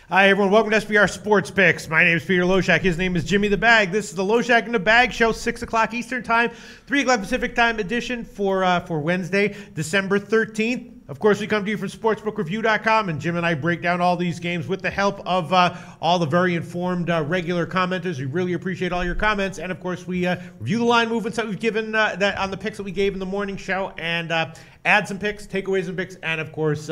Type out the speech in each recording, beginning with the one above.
Hi, everyone. Welcome to SBR Sports Picks. My name is Peter Loshak. His name is Jimmy the Bag. This is the Loshak the Bag Show, 6 o'clock Eastern Time, 3 o'clock Pacific Time edition for Wednesday, December 13th. Of course, we come to you from SportsBookReview.com, and Jim and I break down all these games with the help of all the very informed regular commenters. We really appreciate all your comments. And, of course, we review the line movements that we've given that on the picks that we gave in the morning show, and add some picks, takeaways some picks, and, of course,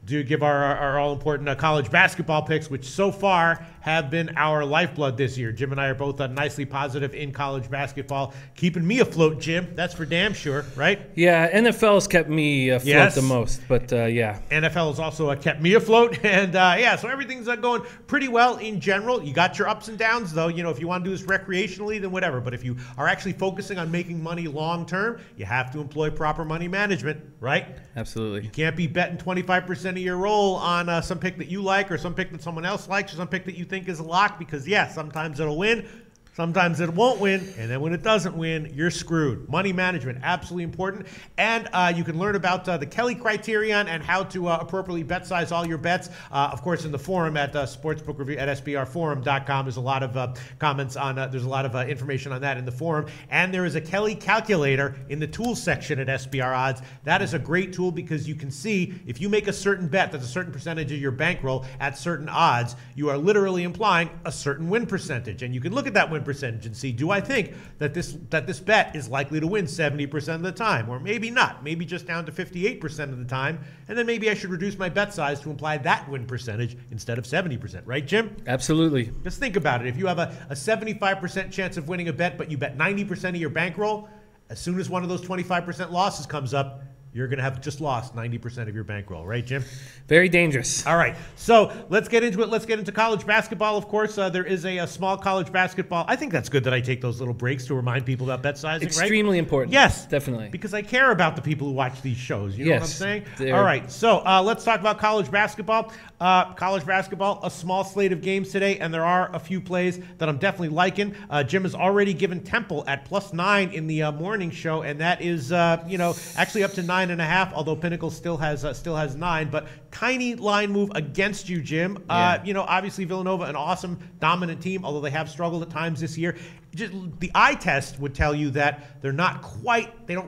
do give our all-important college basketball picks, which so far have been our lifeblood this year. Jim and I are both nicely positive in college basketball, keeping me afloat, Jim. That's for damn sure, right? Yeah, NFL's kept me afloat the most, but yeah. NFL has also kept me afloat, and yeah, so everything's going pretty well in general. You got your ups and downs, though. You know, if you want to do this recreationally, then whatever. But if you are actually focusing on making money long-term, you have to employ proper money management, right? Absolutely. You can't be betting 25% of your roll on some pick that you like, or some pick that someone else likes, or some pick that you think is a lock, because, yeah, sometimes it'll win, sometimes it won't win, and then when it doesn't win, you're screwed. Money management, absolutely important. And you can learn about the Kelly criterion and how to appropriately bet size all your bets. Of course, in the forum at SportsBook Review at SBRforum.com, there's a lot of comments on, there's a lot of information on that in the forum. And there is a Kelly calculator in the tools section at SBR Odds. That is a great tool because you can see if you make a certain bet that's a certain percentage of your bankroll at certain odds, you are literally implying a certain win percentage. And you can look at that win percentage and see, do I think that this bet is likely to win 70% of the time, or maybe not, maybe just down to 58% of the time, and then maybe I should reduce my bet size to imply that win percentage instead of 70%, right, Jim? Absolutely. Just think about it. If you have a 75% chance of winning a bet, but you bet 90% of your bankroll, as soon as one of those 25% losses comes up, you're going to have just lost 90% of your bankroll, right, Jim? Very dangerous. All right, so let's get into it. Let's get into college basketball, of course. There is a small college basketball. I think that's good that I take those little breaks to remind people about bet sizing, Extremely important. Yes. Definitely. Because I care about the people who watch these shows. You know what I'm saying? They're... All right, so let's talk about college basketball. College basketball, a small slate of games today, and there are a few plays that I'm definitely liking. Jim has already given Temple at +9 in the morning show, and that is, actually up to 9.5, although Pinnacle still has 9. But tiny line move against you, Jim. Yeah. Obviously Villanova, an awesome, dominant team, although they have struggled at times this year. Just the eye test would tell you that they don't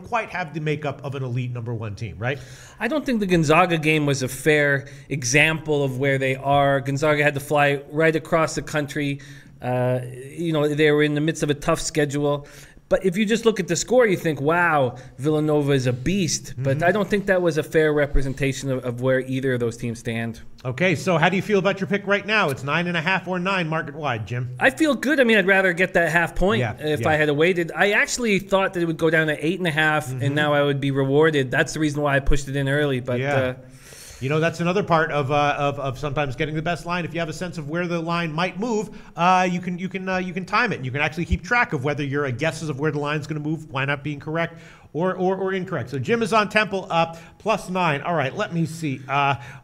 quite have the makeup of an elite -- team, right? I don't think the Gonzaga game was a fair example of where they are. Gonzaga had to fly right across the country. They were in the midst of a tough schedule. But if you just look at the score, you think, wow, Villanova is a beast. But I don't think that was a fair representation of where either of those teams stand. Okay, so how do you feel about your pick right now? It's 9.5 or 9 market-wide, Jim. I feel good. I mean, I'd rather get that half point if I had waited. I actually thought that it would go down to 8.5, and now I would be rewarded. That's the reason why I pushed it in early. But that's another part of sometimes getting the best line. If you have a sense of where the line might move, you can time it. You can actually keep track of whether your guesses of where the line's going to move wind up being correct or incorrect. So Jim is on Temple +9. All right, let me see.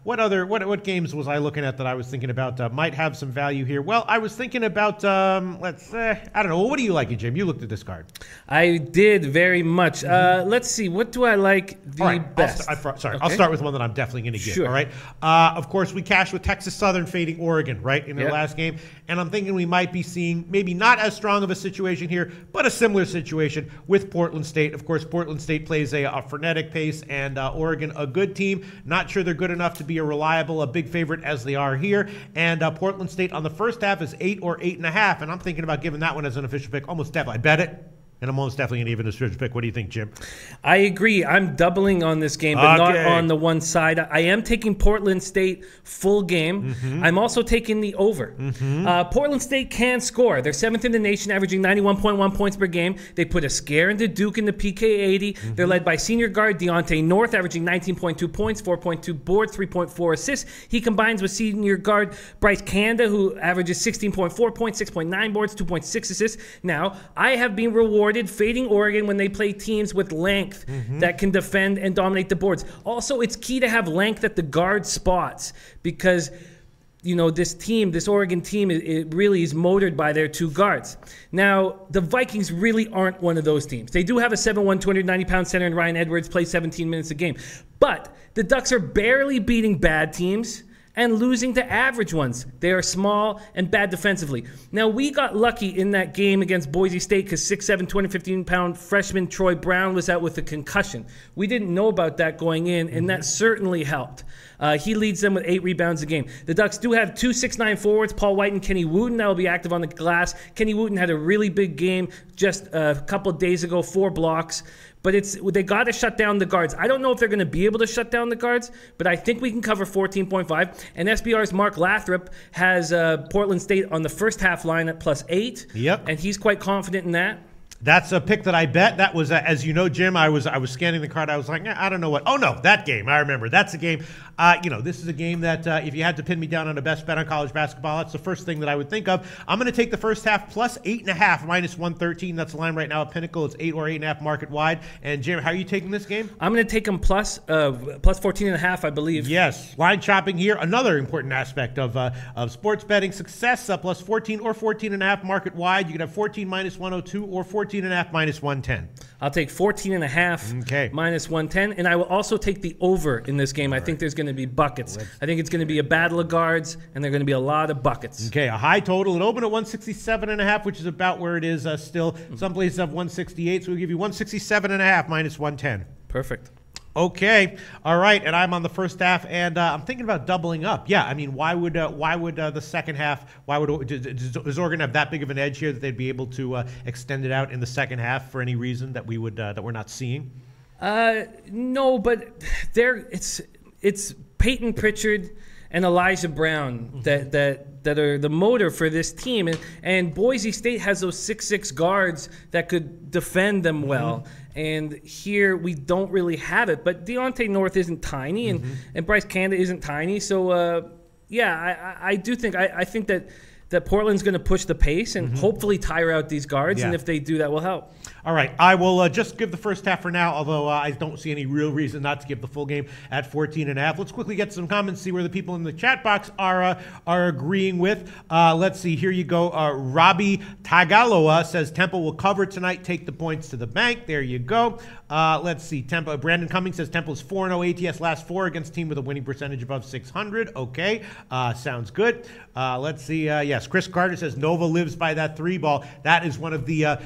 What games was I looking at that I was thinking about might have some value here? Well, I was thinking about I don't know. What do you like, Jim? You looked at this card. I did very much. Let's see. What do I like the best? I'll start with one that I'm definitely going to get. Sure. All right. Of course, we cashed with Texas Southern fading Oregon, right, in their last game, and I'm thinking we might be seeing maybe not as strong of a situation here, but a similar situation with Portland State. Of course, Portland State plays a frenetic pace, and Oregon, a good team. Not sure they're good enough to be a big favorite as they are here. And Portland State on the first half is 8 or 8.5, and I'm thinking about giving that one as an official pick. Almost definitely. I bet it. And I'm almost definitely going to give it a official pick. What do you think, Jim? I agree. I'm doubling on this game, but not on the one side. I am taking Portland State full game. I'm also taking the over. Portland State can score. They're 7th in the nation, averaging 91.1 points per game. They put a scare into Duke in the PK 80. They're led by senior guard Deontay North, averaging 19.2 points, 4.2 boards, 3.4 assists. He combines with senior guard Bryce Kanda, who averages 16.4 points, 6.9 boards, 2.6 assists. Now, I have been rewarded fading Oregon when they play teams with length that can defend and dominate the boards. Also, it's key to have length at the guard spots because this Oregon team, it really is motored by their two guards. Now, the Vikings really aren't one of those teams. They do have a 7'1", 290-pound center in Ryan Edwards, plays 17 minutes a game. But the Ducks are barely beating bad teams, and losing to average ones. They are small and bad defensively. Now, we got lucky in that game against Boise State because 6'7", 215-pound freshman Troy Brown was out with a concussion. We didn't know about that going in, and that certainly helped. He leads them with 8 rebounds a game. The Ducks do have 2 6'9" forwards, Paul White and Kenny Wooten, that will be active on the glass. Kenny Wooten had a really big game just a couple of days ago, 4 blocks. But they got to shut down the guards. I don't know if they're going to be able to shut down the guards, but I think we can cover 14.5. And SBR's Mark Lathrop has Portland State on the first half line at +8. Yep. And he's quite confident in that. That's a pick that I bet. That was, as you know, Jim, I was scanning the card. I was like, I don't know what. Oh, no, that game. I remember. That's a game. This is a game that if you had to pin me down on a best bet on college basketball, that's the first thing that I would think of. I'm going to take the first half +8.5, -113. That's the line right now at Pinnacle. It's 8 or 8.5 market wide. And, Jim, how are you taking this game? I'm going to take them plus 14.5, I believe. Yes. Line chopping here. Another important aspect of sports betting success. +14 or 14.5 market wide. You can have 14 -102 or 14.5 -110. I'll take 14.5 -110, and I will also take the over in this game. I think there's going to be buckets. I think it's going to be a battle of guards, and there are going to be a lot of buckets. Okay, a high total. It opened at 167.5, which is about where it is still. Some places have 168, so we'll give you 167.5 -110. Perfect. Okay, all right, and I'm on the first half, and I'm thinking about doubling up. Yeah, I mean, why would the second half? Is Oregon have that big of an edge here that they'd be able to extend it out in the second half for any reason that we're not seeing? No, but it's Peyton Pritchard and Elijah Brown that are the motor for this team, and Boise State has those 6'6" guards that could defend them well. And here we don't really have it. But Deontay North isn't tiny, and Bryce Canada isn't tiny. So, I do think I think that Portland's going to push the pace and hopefully tire out these guards. And if they do, that will help. All right, I will just give the first half for now, although I don't see any real reason not to give the full game at 14.5. Let's quickly get some comments, see where the people in the chat box are agreeing with. Let's see, here you go. Robbie Tagaloa says Temple will cover tonight, take the points to the bank. There you go. Let's see, Temple. Brandon Cummings says Temple is 4-0 ATS last 4 against a team with a winning percentage above 600. Okay, sounds good. Let's see, yes, Chris Carter says Nova lives by that 3 ball. That is one of the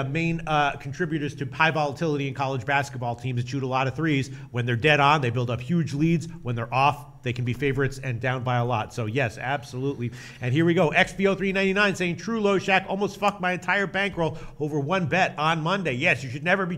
main contributors to high volatility in college basketball. Teams that shoot a lot of threes. When they're dead on, they build up huge leads. When they're off, they can be favorites and down by a lot. So yes, absolutely. And here we go. XBO399 saying true Loshak almost fucked my entire bankroll over one bet on Monday. Yes, you should never be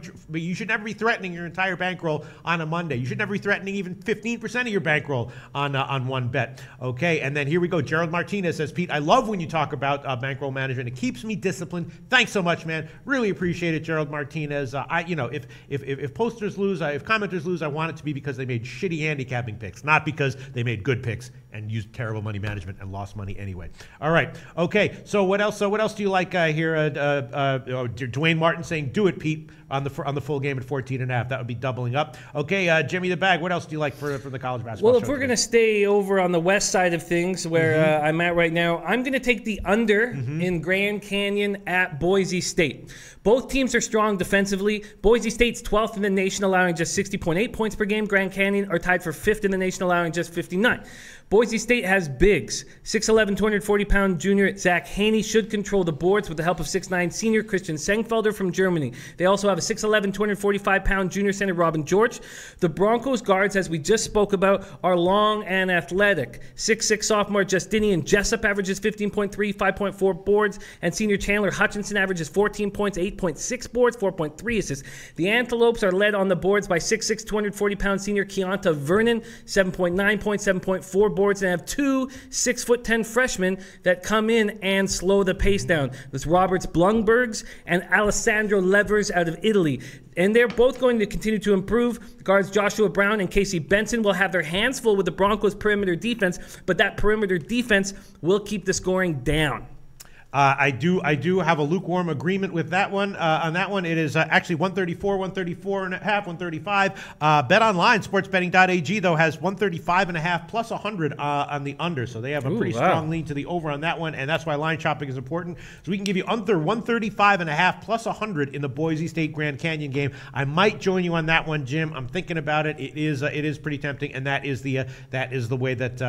threatening your entire bankroll on a Monday. You should never be threatening even 15% of your bankroll on one bet. Okay, and then here we go. Gerald Martinez says, Pete, I love when you talk about bankroll management. It keeps me disciplined. Thanks so much, man. Really appreciate it, Gerald Martinez. If posters lose, if commenters lose, I want it to be because they made shitty handicapping picks, not because they made good picks and used terrible money management and lost money anyway. All right. Okay. So what else? Do you like here? Dwayne Martin saying, "Do it, Pete," on the full game at 14.5. That would be doubling up. Okay. Jimmy the Bag. What else do you like for the college basketball? Well, if we're gonna stay over on the west side of things, where I'm at right now, I'm gonna take the under in Grand Canyon at Boise State. Both teams are strong defensively. Boise State's 12th in the nation, allowing just 60.8 points per game. Grand Canyon are tied for 5th in the nation, allowing just 59. Boise State has bigs. 6'11", 240-pound junior Zach Haney should control the boards with the help of 6'9" senior Christian Sengfelder from Germany. They also have a 6'11", 245-pound junior center Robin George. The Broncos guards, as we just spoke about, are long and athletic. 6'6" sophomore Justinian Jessup averages 15.3, 5.4 boards, and senior Chandler Hutchinson averages 14 points, 8.6 boards, 4.3 assists. The Antelopes are led on the boards by 6'6", 240-pound senior Keonta Vernon, 7.9 points, 7.4 boards, and have 2 6'10" freshmen that come in and slow the pace down. There's Roberts Blungbergs and Alessandro Levers out of Italy. And they're both going to continue to improve. Guards Joshua Brown and Casey Benson will have their hands full with the Broncos' perimeter defense, but that perimeter defense will keep the scoring down. I do have a lukewarm agreement with that one. On that one, it is actually 134, 134 and a half, 135. Bet Online, sportsbetting.ag, though, has 135 and a half plus 100 on the under. So they have a pretty strong lean to the over on that one, and that's why line shopping is important. So we can give you under 135 and a half plus 100 in the Boise State Grand Canyon game. I might join you on that one, Jim. I'm thinking about it. It is pretty tempting, and that is the way that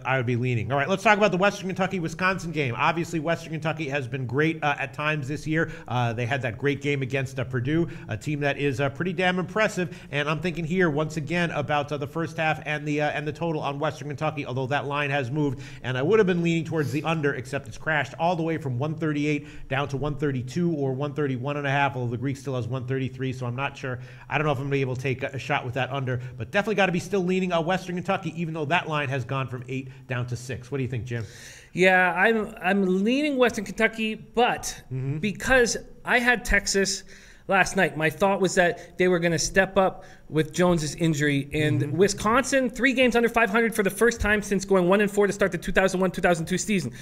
I would be leaning. All right, let's talk about the Western Kentucky-Wisconsin game. Obviously, Western Kentucky has been great at times this year. They had that great game against Purdue, a team that is pretty damn impressive. And I'm thinking here once again about the first half and the total on Western Kentucky, although that line has moved. And I would have been leaning towards the under, except it's crashed all the way from 138 down to 132 or 131 and a half, although the Greek still has 133. So I'm not sure. I don't know if I'm going to be able to take a shot with that under, but definitely got to be still leaning on Western Kentucky, even though that line has gone from 8 down to 6. What do you think, Jim? Yeah, I'm leaning Western Kentucky, but because I had Texas last night, my thought was that they were going to step up with Jones's injury. And Wisconsin, 3 games under 500 for the first time since going 1-4 to start the 2001-2002 season.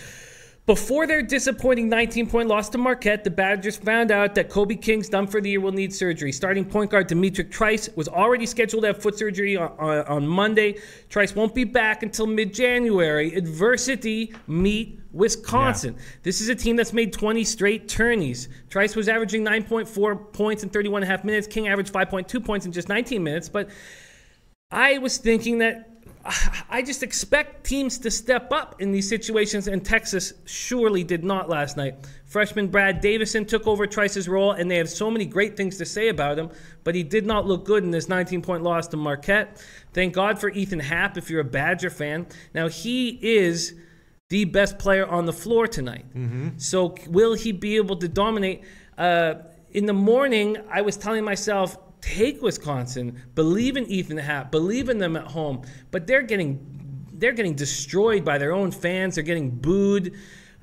Before their disappointing 19-point loss to Marquette, the Badgers found out that Kobe King's done for the year will need surgery. Starting point guard Demetric Trice was already scheduled to have foot surgery on Monday. Trice won't be back until mid-January. Adversity meet Wisconsin. Yeah. This is a team that's made 20 straight tourneys. Trice was averaging 9.4 points in 31.5 minutes. King averaged 5.2 points in just 19 minutes. But I was thinking that I just expect teams to step up in these situations, and Texas surely did not last night. Freshman Brad Davison took over Trice's role, and they have so many great things to say about him, but he did not look good in this 19-point loss to Marquette. Thank God for Ethan Happ if you're a Badger fan. Now, he is the best player on the floor tonight. So will he be able to dominate? In the morning, I was telling myself, take Wisconsin, believe in Ethan Happ, believe in them at home, but they're getting destroyed by their own fans. They're getting booed.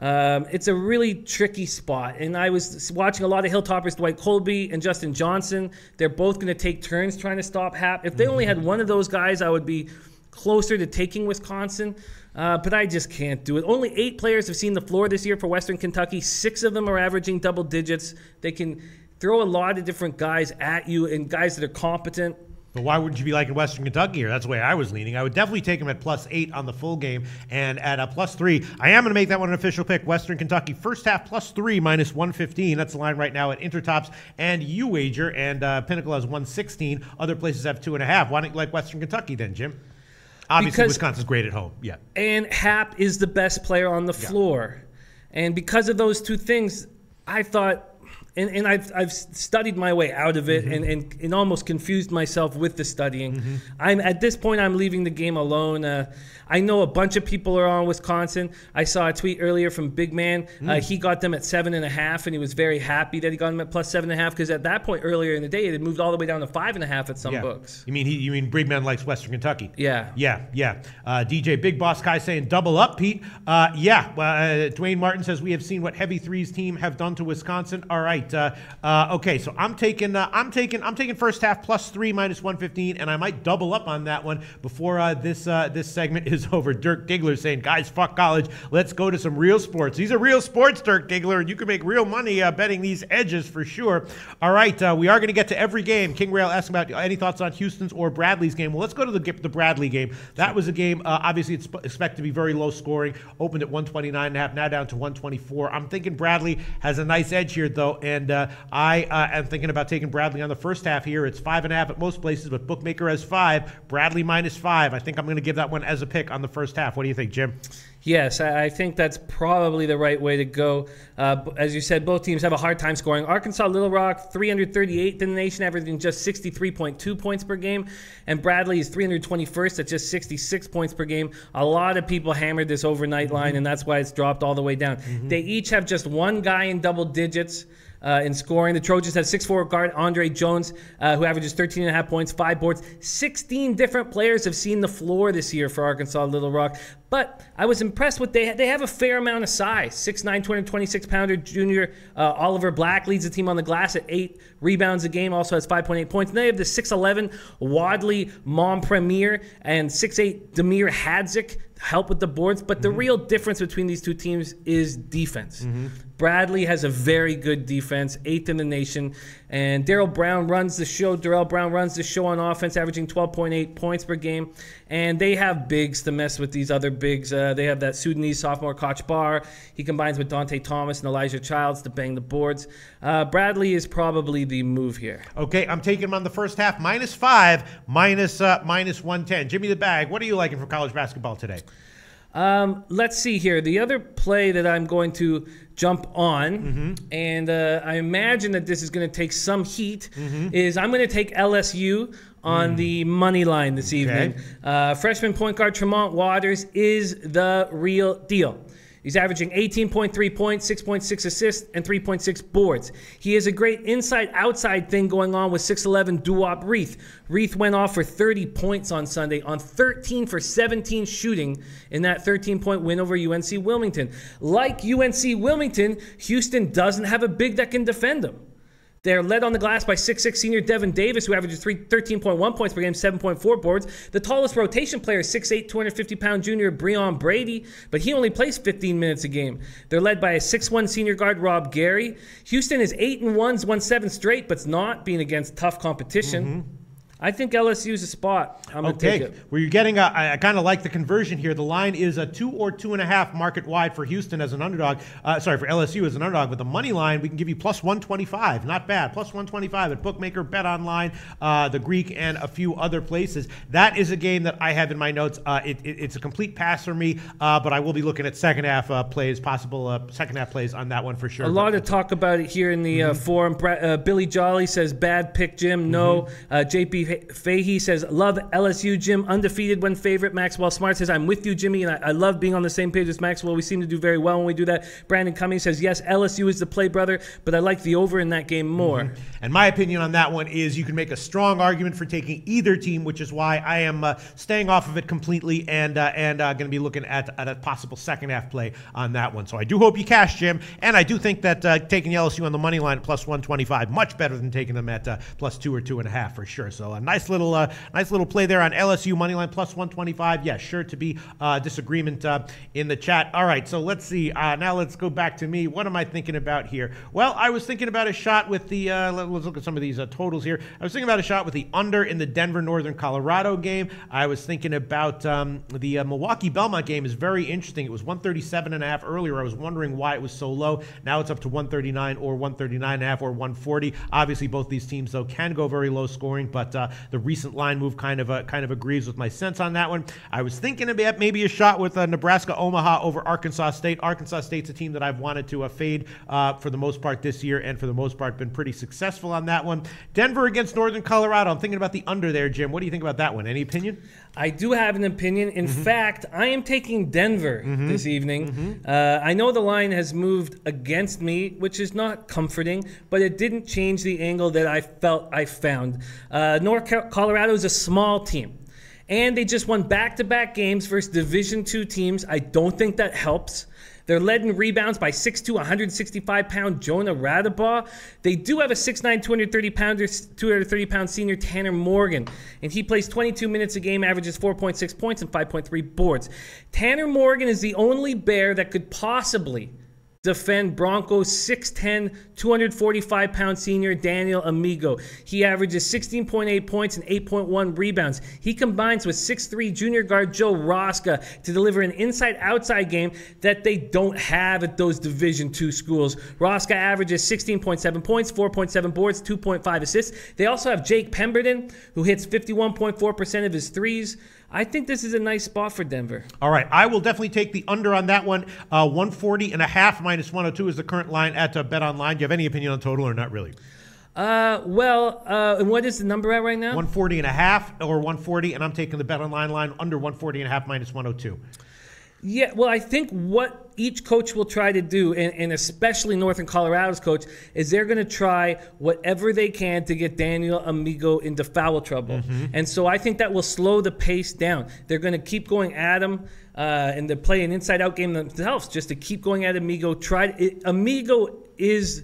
It's a really tricky spot. And I was watching a lot of Hilltoppers, Dwight Colby and Justin Johnson. They're both going to take turns trying to stop Happ. If they only had one of those guys, I would be closer to taking Wisconsin. But I just can't do it. Only 8 players have seen the floor this year for Western Kentucky. 6 of them are averaging double digits. They can throw a lot of different guys at you and guys that are competent. But why wouldn't you be liking Western Kentucky here? That's the way I was leaning. I would definitely take them at +8 on the full game. And at a +3, I am going to make that one an official pick. Western Kentucky, first half +3, -115. That's the line right now at Intertops and UWager. And Pinnacle has 116. Other places have 2.5. Why don't you like Western Kentucky then, Jim? Obviously, Wisconsin's great at home. Yeah. And Happ is the best player on the floor. And because of those two things, I thought, and I've studied my way out of it and almost confused myself with the studying. At this point, I'm leaving the game alone. I know a bunch of people are on Wisconsin. I saw a tweet earlier from Big Man. He got them at 7.5, and he was very happy that he got them at +7.5 because at that point earlier in the day, it had moved all the way down to 5.5 at some books. You mean Big Man likes Western Kentucky? Yeah. DJ Big Boss Kai saying double up, Pete. Dwayne Martin says we have seen what Heavy Threes team have done to Wisconsin. All right. Okay, so I'm taking first half +3 -115, and I might double up on that one before this segment is over. Dirk Diggler saying, guys, fuck college. Let's go to some real sports. These are real sports, Dirk Diggler, and you can make real money betting these edges for sure. All right, we are going to get to every game. King Rail asking about any thoughts on Houston's or Bradley's game. Well, let's go to the Bradley game. That was a game, obviously, it's expected to be very low scoring. Opened at 129.5, now down to 124. I'm thinking Bradley has a nice edge here, though, and I am thinking about taking Bradley on the first half here. It's 5.5 at most places, but Bookmaker has 5. Bradley -5. I think I'm going to give that one as a pick on the first half. What do you think, Jim? Yes, I think that's probably the right way to go. As you said, both teams have a hard time scoring. Arkansas Little Rock, 338th in the nation, averaging just 63.2 points per game. And Bradley is 321st at just 66 points per game. A lot of people hammered this overnight line, and that's why it's dropped all the way down. They each have just one guy in double digits in scoring. The Trojans have 6'4" guard Andre Jones, who averages 13.5 points, 5 boards. 16 different players have seen the floor this year for Arkansas Little Rock. But I was impressed with they have a fair amount of size. 6'9", 226-pounder junior Oliver Black leads the team on the glass at 8 rebounds a game, also has 5.8 points. And they have the 6'11" Wadley Mompremier and 6'8" Demir Hadzik help with the boards. But the real difference between these two teams is defense. Bradley has a very good defense, 8th in the nation. And Darrell Brown runs the show. Darrell Brown runs the show on offense, averaging 12.8 points per game. And they have bigs to mess with these other bigs. They have that Sudanese sophomore, Koch Barr. He combines with Dante Thomas and Elijah Childs to bang the boards. Bradley is probably the move here. Okay, I'm taking him on the first half, -5, minus 110. Jimmy the Bag, what are you liking for college basketball today? Let's see here. The other play that I'm going to jump on, and I imagine that this is going to take some heat, is I'm going to take LSU on the money line this evening. Freshman point guard Tremont Waters is the real deal. He's averaging 18.3 points, 6.6 assists, and 3.6 boards. He has a great inside-outside thing going on with 6'11" Duop Reith. Reith went off for 30 points on Sunday on 13 for 17 shooting in that 13-point win over UNC Wilmington. Like UNC Wilmington, Houston doesn't have a big that can defend them. They're led on the glass by 6'6" senior Devin Davis, who averages 13.1 points per game, 7.4 boards. The tallest rotation player is 6'8", 250-pound junior Breon Brady, but he only plays 15 minutes a game. They're led by a 6'1" senior guard Rob Gary. Houston is 8-1, won 7 straight, but's not being against tough competition. I think LSU is a spot. I'm going to take it. Well, you're getting I kind of like the conversion here. The line is a 2 or 2.5 market wide for Houston as an underdog. For LSU as an underdog. But the money line, we can give you plus 125. Not bad. Plus 125 at Bookmaker, Bet Online, the Greek, and a few other places. That is a game that I have in my notes. It's a complete pass for me, but I will be looking at second half plays, possible second half plays on that one for sure. A lot of talk about it here in the forum. Billy Jolly says, bad pick, Jim. No. JP Fahey says, love LSU, Jim, undefeated when favorite. Maxwell Smart says, I'm with you, Jimmy, and I love being on the same page as Maxwell. We seem to do very well when we do that. Brandon Cummings says, yes, LSU is the play, brother, but I like the over in that game more. And my opinion on that one is you can make a strong argument for taking either team, which is why I am staying off of it completely and going to be looking at a possible second half play on that one. So I do hope you cash, Jim, and I do think that taking LSU on the money line at plus 125, much better than taking them at plus 2 or 2.5 for sure. So a nice little play there on LSU money line plus 125. Yeah, sure to be disagreement in the chat. All right, so let's see. Now let's go back to me. What am I thinking about here? Well, I was thinking about a shot with the. Let's look at some of these totals here. I was thinking about a shot with the under in the Denver Northern Colorado game. I was thinking about the Milwaukee Belmont game is very interesting. It was 137.5 earlier. I was wondering why it was so low. Now it's up to 139 or 139.5 or 140. Obviously, both these teams though can go very low scoring, but the recent line move kind of agrees with my sense on that one. I was thinking about maybe a shot with Nebraska Omaha over Arkansas State. Arkansas State's a team that I've wanted to fade for the most part this year, and for the most part been pretty successful on that one. Denver against Northern Colorado. I'm thinking about the under there, Jim. What do you think about that one? Any opinion? I do have an opinion. In fact, I am taking Denver this evening. I know the line has moved against me, which is not comforting, but it didn't change the angle that I felt I found. North Colorado is a small team, and they just won back-to-back games versus Division II teams. I don't think that helps. They're led in rebounds by 6'2", 165-pound Jonah Radabaugh. They do have a 6'9", 230-pound senior Tanner Morgan, and he plays 22 minutes a game, averages 4.6 points and 5.3 boards. Tanner Morgan is the only Bear that could possibly defend Broncos 6'10", 245-pound senior Daniel Amigo. He averages 16.8 points and 8.1 rebounds. He combines with 6'3" junior guard Joe Rosca to deliver an inside-outside game that they don't have at those Division II schools. Rosca averages 16.7 points, 4.7 boards, 2.5 assists. They also have Jake Pemberton, who hits 51.4% of his threes. I think this is a nice spot for Denver. All right, I will definitely take the under on that one. 140.5 minus 102 is the current line at Bet Online. Do you have any opinion on total or not really? And what is the number at right now? 140.5 or 140, and I'm taking the Bet Online line under 140.5 minus 102. Yeah, well, I think what each coach will try to do, and especially Northern Colorado's coach, is they're going to try whatever they can to get Daniel Amigo into foul trouble. And so I think that will slow the pace down. They're going to keep going at him, and they play an inside-out game themselves just to keep going at Amigo. Amigo is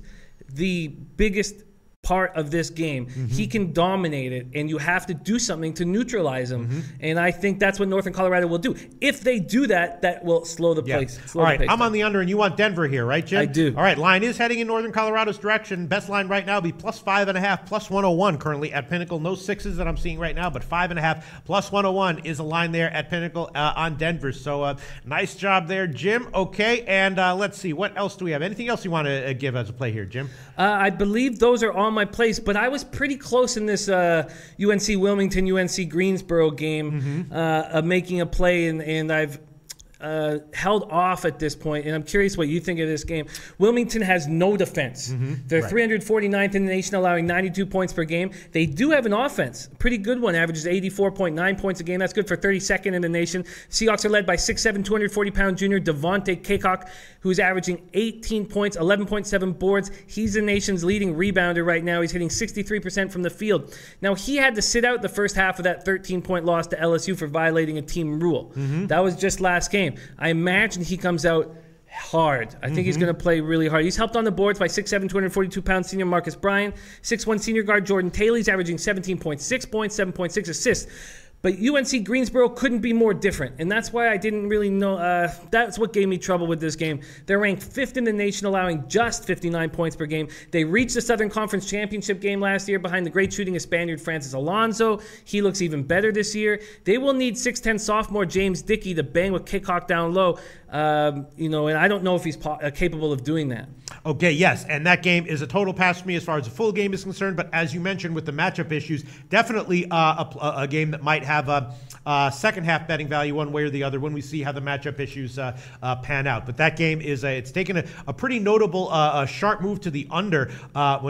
the biggest part of this game. He can dominate it, and you have to do something to neutralize him. And I think that's what Northern Colorado will do. If they do that, that will slow the pace. All right, I'm on the under, and you want Denver here, right, Jim? I do. All right, line is heading in Northern Colorado's direction. Best line right now will be +5.5, +101 currently at Pinnacle. No sixes that I'm seeing right now, but 5.5 +101 is a line there at Pinnacle on Denver. So nice job there, Jim. Okay, and let's see, what else do we have? Anything else you want to give as a play here, Jim? I believe those are all my plays, but I was pretty close in this UNC Wilmington, UNC Greensboro game of making a play, and I've held off at this point, and I'm curious what you think of this game. Wilmington has no defense. They're 349th in the nation, allowing 92 points per game. They do have an offense, a pretty good one, averages 84.9 points a game. That's good for 32nd in the nation. Seahawks are led by 6'7", 240-pound junior Devontae Kaycock, who's averaging 18 points, 11.7 boards. He's the nation's leading rebounder right now. He's hitting 63% from the field. Now, he had to sit out the first half of that 13-point loss to LSU for violating a team rule. That was just last game. I imagine he comes out hard. I think he's going to play really hard. He's helped on the boards by 6'7", 242-pound senior Marcus Bryan. 6'1" senior guard Jordan Taylor. He's averaging 17.6 points, 7.6 assists. But UNC Greensboro couldn't be more different, and that's why I didn't really know. That's what gave me trouble with this game. They're ranked 5th in the nation, allowing just 59 points per game. They reached the Southern Conference Championship game last year behind the great shooting of Spaniard Francis Alonso. He looks even better this year. They will need 6'10" sophomore James Dickey to bang with Kaycock down low. And I don't know if he's capable of doing that. Okay, yes, and that game is a total pass for me as far as the full game is concerned, but as you mentioned with the matchup issues, definitely a game that might have a second half betting value one way or the other when we see how the matchup issues pan out. But that game is it's taken a pretty notable sharp move to the under,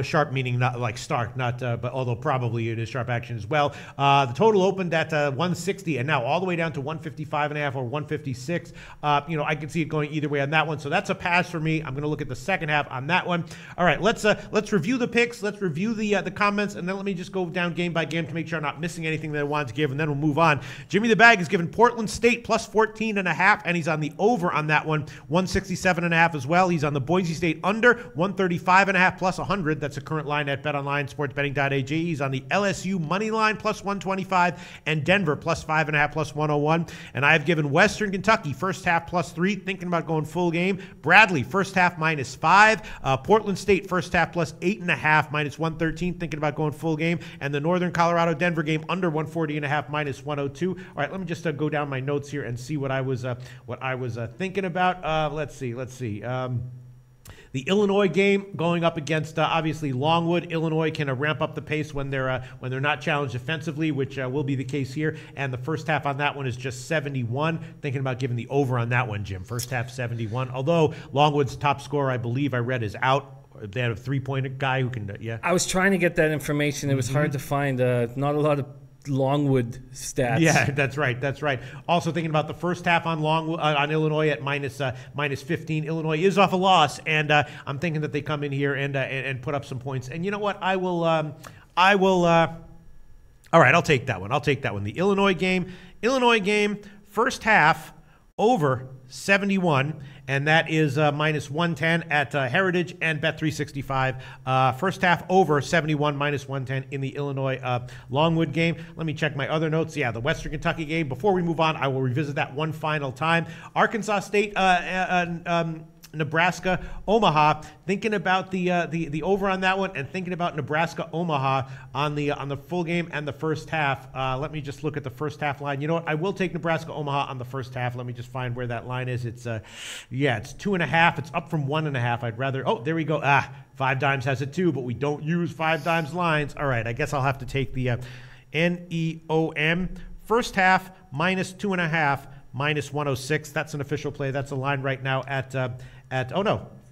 sharp meaning not like stark, but although probably it is sharp action as well. The total opened at 160 and now all the way down to 155.5 or 156. I can see it going either way on that one, so that's a pass for me. I'm going to look at the second half on that one. All right, let's review the picks. Let's review the comments, and then let me just go down game by game to make sure I'm not missing anything that I wanted to give, and then we'll move on. Jimmy the Bag is given Portland State +14.5, and he's on the over on that one, 167.5 as well. He's on the Boise State under, 135.5 +100. That's a current line at BetOnline sportsbetting.ag. He's on the LSU money line +125, and Denver +5.5 +101. And I have given Western Kentucky first half +3, thinking about going full game. Bradley first half -5. Portland State first half +8.5, -113, thinking about going full game. And the Northern Colorado Denver game under 140.5, -102. All right, let me just go down my notes here and see what I was thinking about. Let's see. The Illinois game going up against obviously Longwood. Illinois can ramp up the pace when they're not challenged defensively, which will be the case here. And the first half on that one is just 71. Thinking about giving the over on that one, Jim. First half 71. Although Longwood's top scorer, I believe I read, is out. They have a three-point guy who can. I was trying to get that information. It was hard to find. Not a lot of Longwood stats. Yeah, that's right. Also thinking about the first half on Illinois at -15. Illinois is off a loss, and I'm thinking that they come in here and put up some points. And you know what? I will. All right, I'll take that one. The Illinois game, first half over 71. And that is -110 at Heritage and Bet365. First half over 71, -110 in the Illinois Longwood game. Let me check my other notes. Yeah, the Western Kentucky game. Before we move on, I will revisit that one final time. Arkansas State, Nebraska, Omaha. Thinking about the over on that one, and thinking about Nebraska, Omaha on the full game and the first half. Let me just look at the first half line. You know what? I will take Nebraska, Omaha on the first half. Let me just find where that line is. It's 2.5. It's up from 1.5. I'd rather. Oh, there we go. Five Dimes has it too, but we don't use Five Dimes lines. All right, I guess I'll have to take the NEOM first half -2.5. -106. That's an official play. That's a line right now at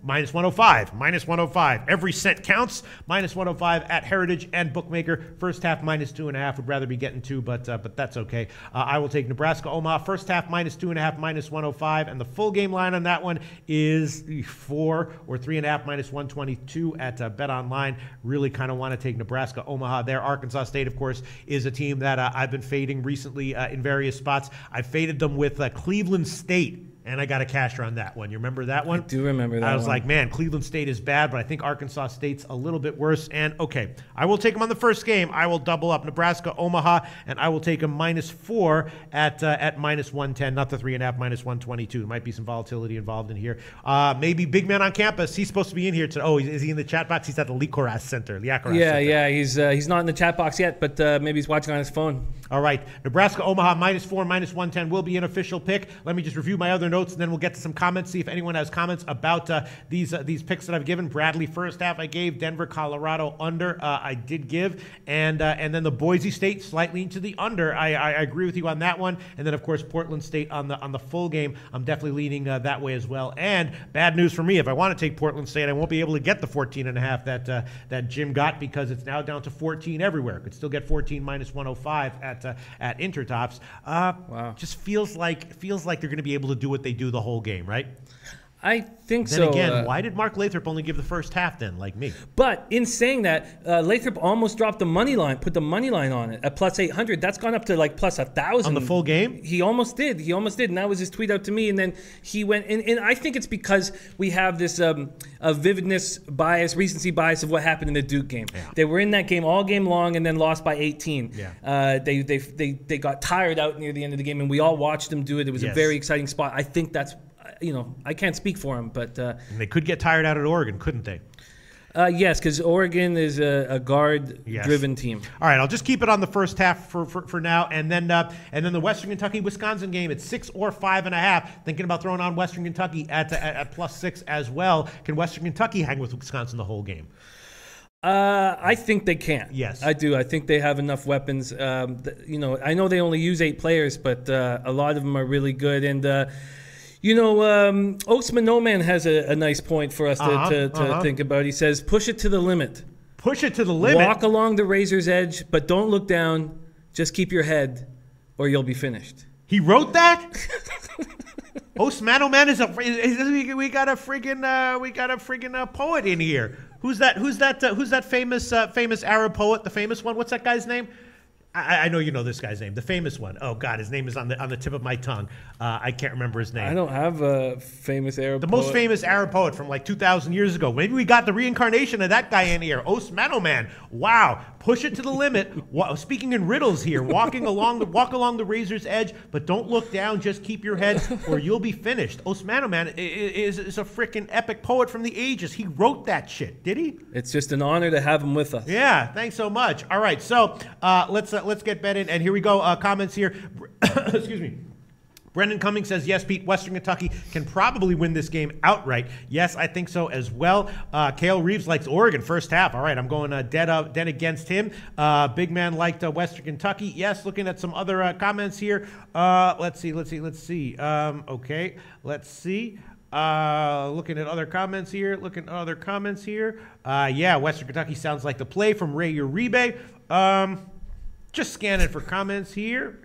-105. Every cent counts. -105 at Heritage and Bookmaker. First half -2.5. Would rather be getting 2, but that's okay. I will take Nebraska, Omaha. First half -2.5, -105, and the full game line on that one is 4 or 3.5, -122 at BetOnline. Really kind of want to take Nebraska, Omaha there. Arkansas State, of course, is a team that I've been fading recently in various spots. I faded them with Cleveland State and I got a casher on that one. You remember that one? I do remember that one. I was like, man, Cleveland State is bad, but I think Arkansas State's a little bit worse. And, okay, I will take them on the first game. I will double up Nebraska, Omaha, and I will take them -4 at -110, not the 3.5, -122. There might be some volatility involved in here. Maybe Big Man on Campus. He's supposed to be in here today. Oh, is he in the chat box? He's at the Liakoras Center. Yeah, he's not in the chat box yet, but maybe he's watching on his phone. All right, Nebraska, Omaha, -4, -110 will be an official pick. Let me just review my other notes, and then we'll get to some comments, see if anyone has comments about these picks that I've given. Bradley, first half I gave. Denver, Colorado, under, I did give. And then the Boise State, slightly into the under. I agree with you on that one. And then, of course, Portland State on the full game. I'm definitely leaning that way as well. And bad news for me, if I want to take Portland State, I won't be able to get the 14.5 that Jim got, because it's now down to 14 everywhere. Could still get 14 -105 at intertops. Wow. Just feels like they're going to be able to do what they do the whole game, right? I think then so. Again, why did Mark Lathrop only give the first half then, like me? But in saying that, Lathrop almost dropped the money line, put the money line on it at +800. That's gone up to like +1,000. On the full game? He almost did. And that was his tweet out to me. And then he went, and I think it's because we have this vividness bias, recency bias of what happened in the Duke game. Yeah. They were in that game all game long and then lost by 18. Yeah. They got tired out near the end of the game, and we all watched them do it. It was a very exciting spot. I think that's, I can't speak for him, but and they could get tired out at Oregon, couldn't they? Yes, because Oregon is a guard-driven team. All right, I'll just keep it on the first half for now, and then the Western Kentucky Wisconsin game at 6 or 5.5. Thinking about throwing on Western Kentucky at +6 as well. Can Western Kentucky hang with Wisconsin the whole game? I think they can. Yes, I do. I think they have enough weapons. I know they only use 8 players, but a lot of them are really good. And Oaksman No Man has a nice point for us to think about. He says, "Push it to the limit. Push it to the limit. Walk along the razor's edge, but don't look down. Just keep your head, or you'll be finished." He wrote that. Oaksman No Man we got a friggin' poet in here. Who's that famous Arab poet? The famous one. What's that guy's name? I know you know this guy's name, the famous one. Oh God, his name is on the tip of my tongue. I can't remember his name. I don't have a famous Arab poet. The most famous Arab poet from like 2,000 years ago. Maybe we got the reincarnation of that guy in here. Oaksman No Man. Wow. Push it to the limit. Speaking in riddles here. Walk along the razor's edge, but don't look down. Just keep your head, or you'll be finished. Oaksman No Man is a freaking epic poet from the ages. He wrote that shit, did he? It's just an honor to have him with us. Yeah, thanks so much. All right, so let's get betting, and here we go. Comments here. Excuse me. Brendan Cummings says, yes, Pete, Western Kentucky can probably win this game outright. Yes, I think so as well. Cale Reeves likes Oregon first half. All right, I'm going dead against him. Big Man liked Western Kentucky. Yes, looking at some other comments here. Let's see. Okay, let's see. Looking at other comments here. Yeah, Western Kentucky sounds like the play from Ray Uribe. Just scanning for comments here.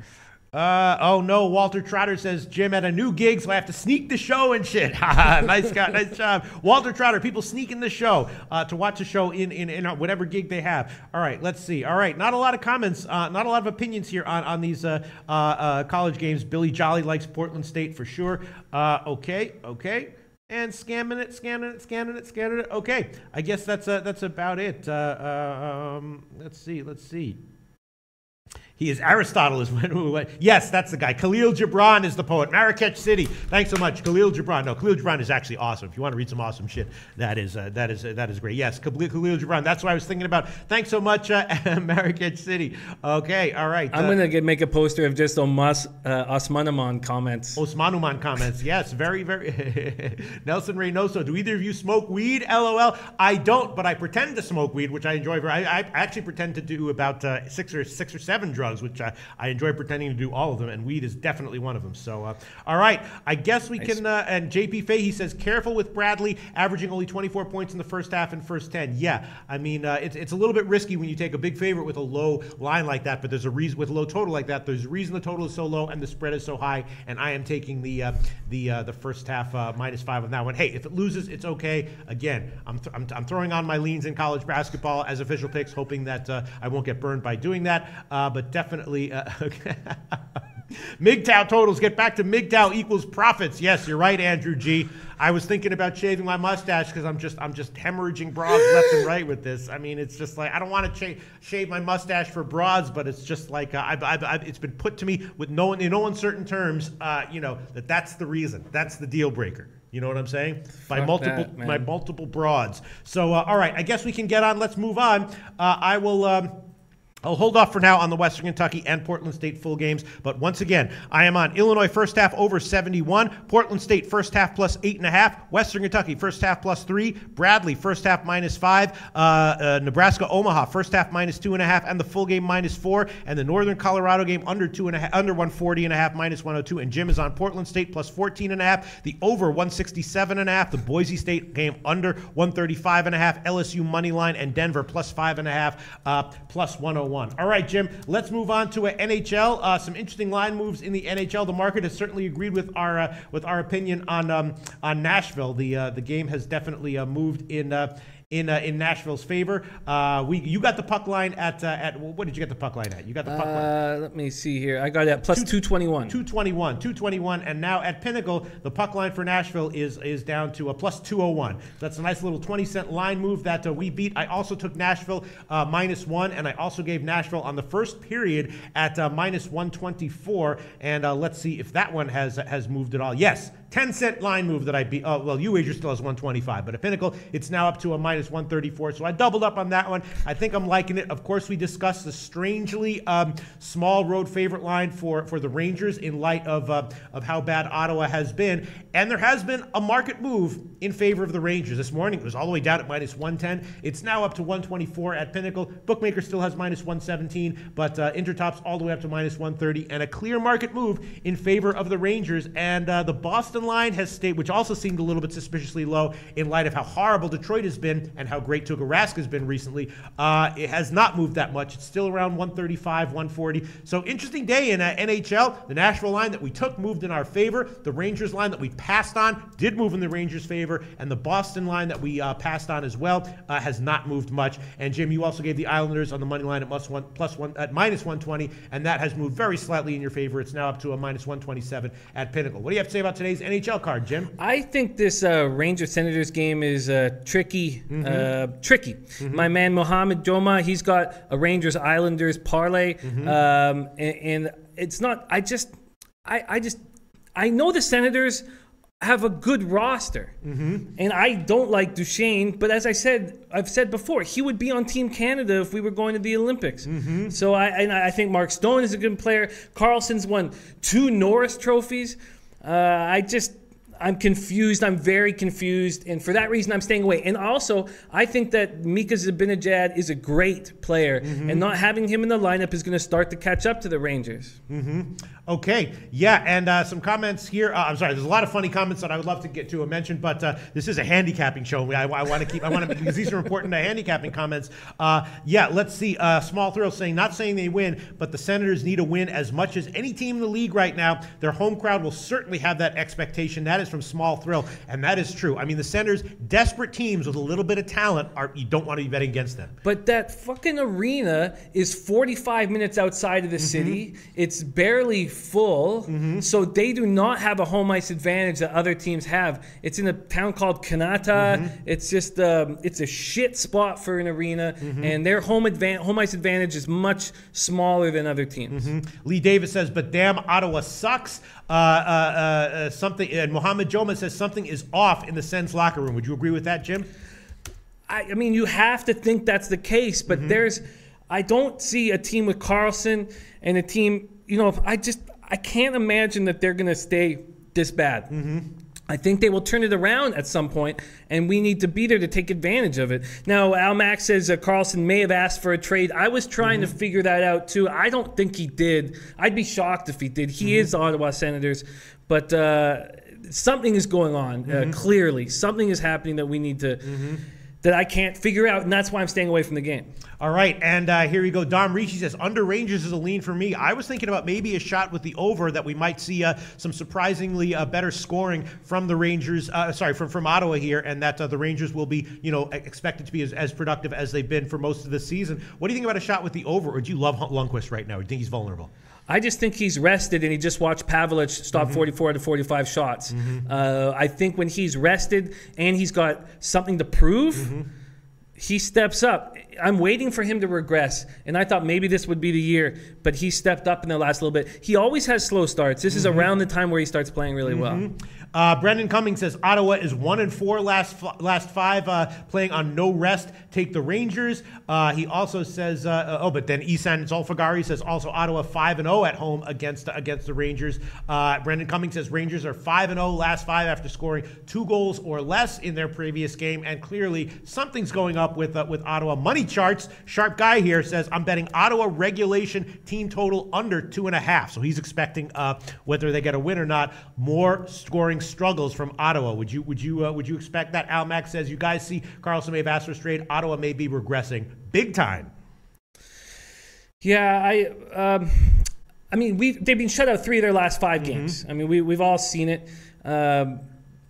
Oh no, Walter Trotter says Jim at a new gig, so I have to sneak the show and shit. Nice guy, nice job. Walter Trotter, people sneaking the show to watch the show in whatever gig they have. All right, let's see. All right, not a lot of comments, not a lot of opinions here on these college games. Billy Jolly likes Portland State for sure. Okay. And scanning it. Okay, I guess that's about it. Let's see. He is Aristotle is when yes, that's the guy. Khalil Gibran is the poet. Marrakech City. Thanks so much, Khalil Gibran. No, Khalil Gibran is actually awesome. If you want to read some awesome shit, that is great. Yes, Khalil Gibran. That's what I was thinking about. Thanks so much, Marrakech City. Okay, all right. I'm gonna make a poster of just Osmanuman comments. Osmanuman comments. Yes, very, very. Nelson Reynoso. Do either of you smoke weed? LOL. I don't, but I pretend to smoke weed, which I enjoy. I actually pretend to do about 6 or 7 drugs, which I enjoy pretending to do all of them, and weed is definitely one of them. So, all right, I guess we can, and JP Fahey says, careful with Bradley, averaging only 24 points in the first half and first 10. Yeah, I mean, it's a little bit risky when you take a big favorite with a low line like that, but there's a reason, with a low total like that, there's a reason the total is so low and the spread is so high, and I am taking the first half -5 on that one. Hey, if it loses, it's okay. Again, I'm throwing on my leans in college basketball as official picks, hoping that I won't get burned by doing that, but definitely, MGTOW totals. Get back to MGTOW equals profits. Yes, you're right, Andrew G. I was thinking about shaving my mustache because I'm just hemorrhaging broads left and right with this. I mean, it's just like I don't want to shave my mustache for broads, but it's just like it's been put to me with no uncertain terms. That's the reason. That's the deal breaker. You know what I'm saying? By multiple broads. So all right, I guess we can get on. Let's move on. I'll hold off for now on the Western Kentucky and Portland State full games. But once again, I am on Illinois first half over 71, Portland State first half plus 8.5, Western Kentucky first half plus 3, Bradley first half -5, Nebraska Omaha first half -2.5, and the full game -4, and the Northern Colorado game under 140.5 -102. And Jim is on Portland State plus 14.5, the over 167.5, the Boise State game under 135.5, LSU money line, and Denver plus 5.5, plus 101. All right, Jim, let's move on to NHL. Some interesting line moves in the NHL. The market has certainly agreed with our opinion on Nashville. The game has definitely moved in Nashville's favor. You got the puck line at what did you get the puck line at? You got the puck line. Let me see here. I got it at plus 221. 221, and now at Pinnacle, the puck line for Nashville is down to a plus 201. So that's a nice little 20-cent line move that we beat. I also took Nashville -1, and I also gave Nashville on the first period at -124. And let's see if that one has moved at all. Yes. 10-cent line move that I beat. Oh, well, UWager still has 125, but at Pinnacle, it's now up to a -134. So I doubled up on that one. I think I'm liking it. Of course, we discussed the strangely small road favorite line for the Rangers in light of how bad Ottawa has been. And there has been a market move in favor of the Rangers. This morning, it was all the way down at -110. It's now up to 124 at Pinnacle. Bookmaker still has -117, but intertops all the way up to -130. And a clear market move in favor of the Rangers. And the Boston line has stayed, which also seemed a little bit suspiciously low in light of how horrible Detroit has been and how great Tuukka Rask has been recently. It has not moved that much. It's still around 135, 140. So interesting day in NHL. The Nashville line that we took moved in our favor. The Rangers line that we passed on did move in the Rangers' favor. And the Boston line that we passed on as well has not moved much. And Jim, you also gave the Islanders on the money line at -120, and that has moved very slightly in your favor. It's now up to a -127 at Pinnacle. What do you have to say about today's NHL card, Jim? I think this Rangers-Senators game is tricky. My man Mohamed Joma, he's got a Rangers-Islanders parlay, and it's not. I know the Senators have a good roster, and I don't like Duchesne, but as I've said before, he would be on Team Canada if we were going to the Olympics. So I think Mark Stone is a good player. Carlson's won 2 Norris trophies. I'm confused. I'm very confused. And for that reason, I'm staying away. And also, I think that Mika Zibanejad is a great player. And not having him in the lineup is going to start to catch up to the Rangers. Okay. Yeah, and some comments here. I'm sorry, there's a lot of funny comments that I would love to get to and mention, but this is a handicapping show. I want to because these are important handicapping comments. Yeah, let's see. Small Thrill saying, not saying they win, but the Senators need a win as much as any team in the league right now. Their home crowd will certainly have that expectation. That is from Small Thrill, and that is true. I mean, the Senators, desperate teams with a little bit of talent, you don't want to be betting against them. But that fucking arena is 45 minutes outside of the city. It's barely full, so they do not have a home ice advantage that other teams have. It's in a town called Kanata. It's just it's a shit spot for an arena, and their home ice advantage is much smaller than other teams. Lee Davis says, but damn, Ottawa sucks. Something, and Mohamed Joma says something is off in the Sens locker room. Would you agree with that, Jim? I mean, you have to think that's the case, but I don't see a team with Carlson and a team, I can't imagine that they're going to stay this bad. I think they will turn it around at some point, and we need to be there to take advantage of it. Now, Al Mack says Carlson may have asked for a trade. I was trying to figure that out, too. I don't think he did. I'd be shocked if he did. He is the Ottawa Senators, but something is going on, clearly. Something is happening that we need to that I can't figure out, and that's why I'm staying away from the game. All right, and here we go. Dom Ricci says, under Rangers is a lean for me. I was thinking about maybe a shot with the over that we might see some surprisingly better scoring from the Rangers, from Ottawa here, and that the Rangers will be, expected to be as productive as they've been for most of the season. What do you think about a shot with the over, or do you love Lundqvist right now, or do you think he's vulnerable? I just think he's rested, and he just watched Pavelich stop 44 to 45 shots. I think when he's rested and he's got something to prove, he steps up. I'm waiting for him to regress, and I thought maybe this would be the year, but he stepped up in the last little bit. He always has slow starts. This is around the time where he starts playing really well. Brendan Cummings says Ottawa is 1-4 last 5, playing on no rest. Take the Rangers. He also says, but then Isan Zolfagari says also Ottawa 5-0 at home against the Rangers. Brendan Cummings says Rangers are 5-0 last 5 after scoring 2 goals or less in their previous game, and clearly something's going up with Ottawa. Money charts, sharp guy here says I'm betting Ottawa regulation team total under 2.5. So he's expecting whether they get a win or not, more scoring struggles from Ottawa. Would you expect that? Al Mack says you guys see Carlson may have asked for straight. Ottawa may be regressing big time. Yeah, I mean they've been shut out 3 of their last 5 games. I mean we've all seen it.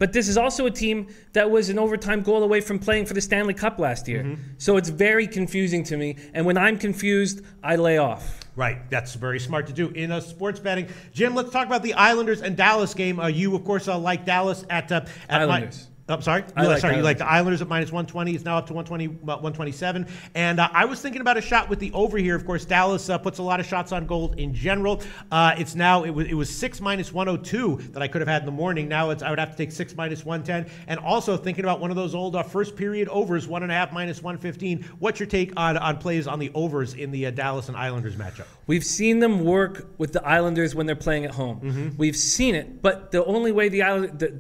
But this is also a team that was an overtime goal away from playing for the Stanley Cup last year. So it's very confusing to me. And when I'm confused, I lay off. Right. That's very smart to do in sports betting. Jim, let's talk about the Islanders and Dallas game. You, of course, like Dallas at Islanders. I'm sorry. You like the Islanders at -120. It's now up to 127. And I was thinking about a shot with the over here. Of course, Dallas puts a lot of shots on goal in general. It's now it was 6 -102 that I could have had in the morning. Now I would have to take 6 -110. And also thinking about one of those old first period overs, 1.5 -115. What's your take on plays on the overs in the Dallas and Islanders matchup? We've seen them work with the Islanders when they're playing at home. We've seen it, but the only way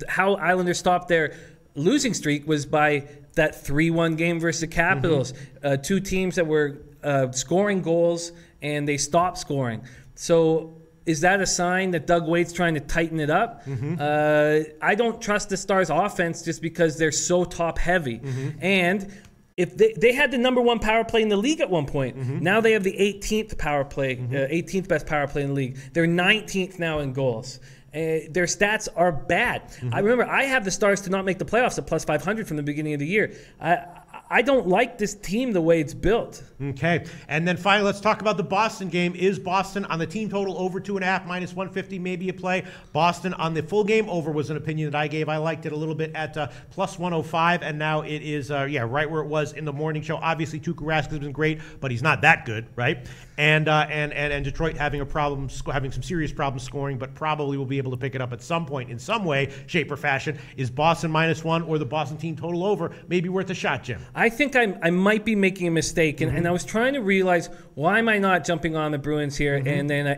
how Islanders stopped their losing streak was by that 3-1 game versus the Capitals. 2 teams that were scoring goals, and they stopped scoring. So is that a sign that Doug Wade's trying to tighten it up? I don't trust the Stars' offense just because they're so top-heavy. And if they had the #1 power play in the league at one point. Now they have the 18th power play, 18th best power play in the league. They're 19th now in goals. Their stats are bad. I remember I have the Stars to not make the playoffs at +500 from the beginning of the year. I don't like this team the way it's built. Okay. And then finally, let's talk about the Boston game. Is Boston on the team total over 2.5 -150 maybe a play? Boston on the full game over was an opinion that I gave. I liked it a little bit at +105, and now it is right where it was in the morning show. Obviously, Tuukka Rask has been great, but he's not that good, right? And Detroit having some serious problems scoring, but probably will be able to pick it up at some point in some way, shape, or fashion. Is Boston -1 or the Boston team total over maybe worth a shot, Jim? I think I might be making a mistake, and I was trying to realize why am I not jumping on the Bruins here, and then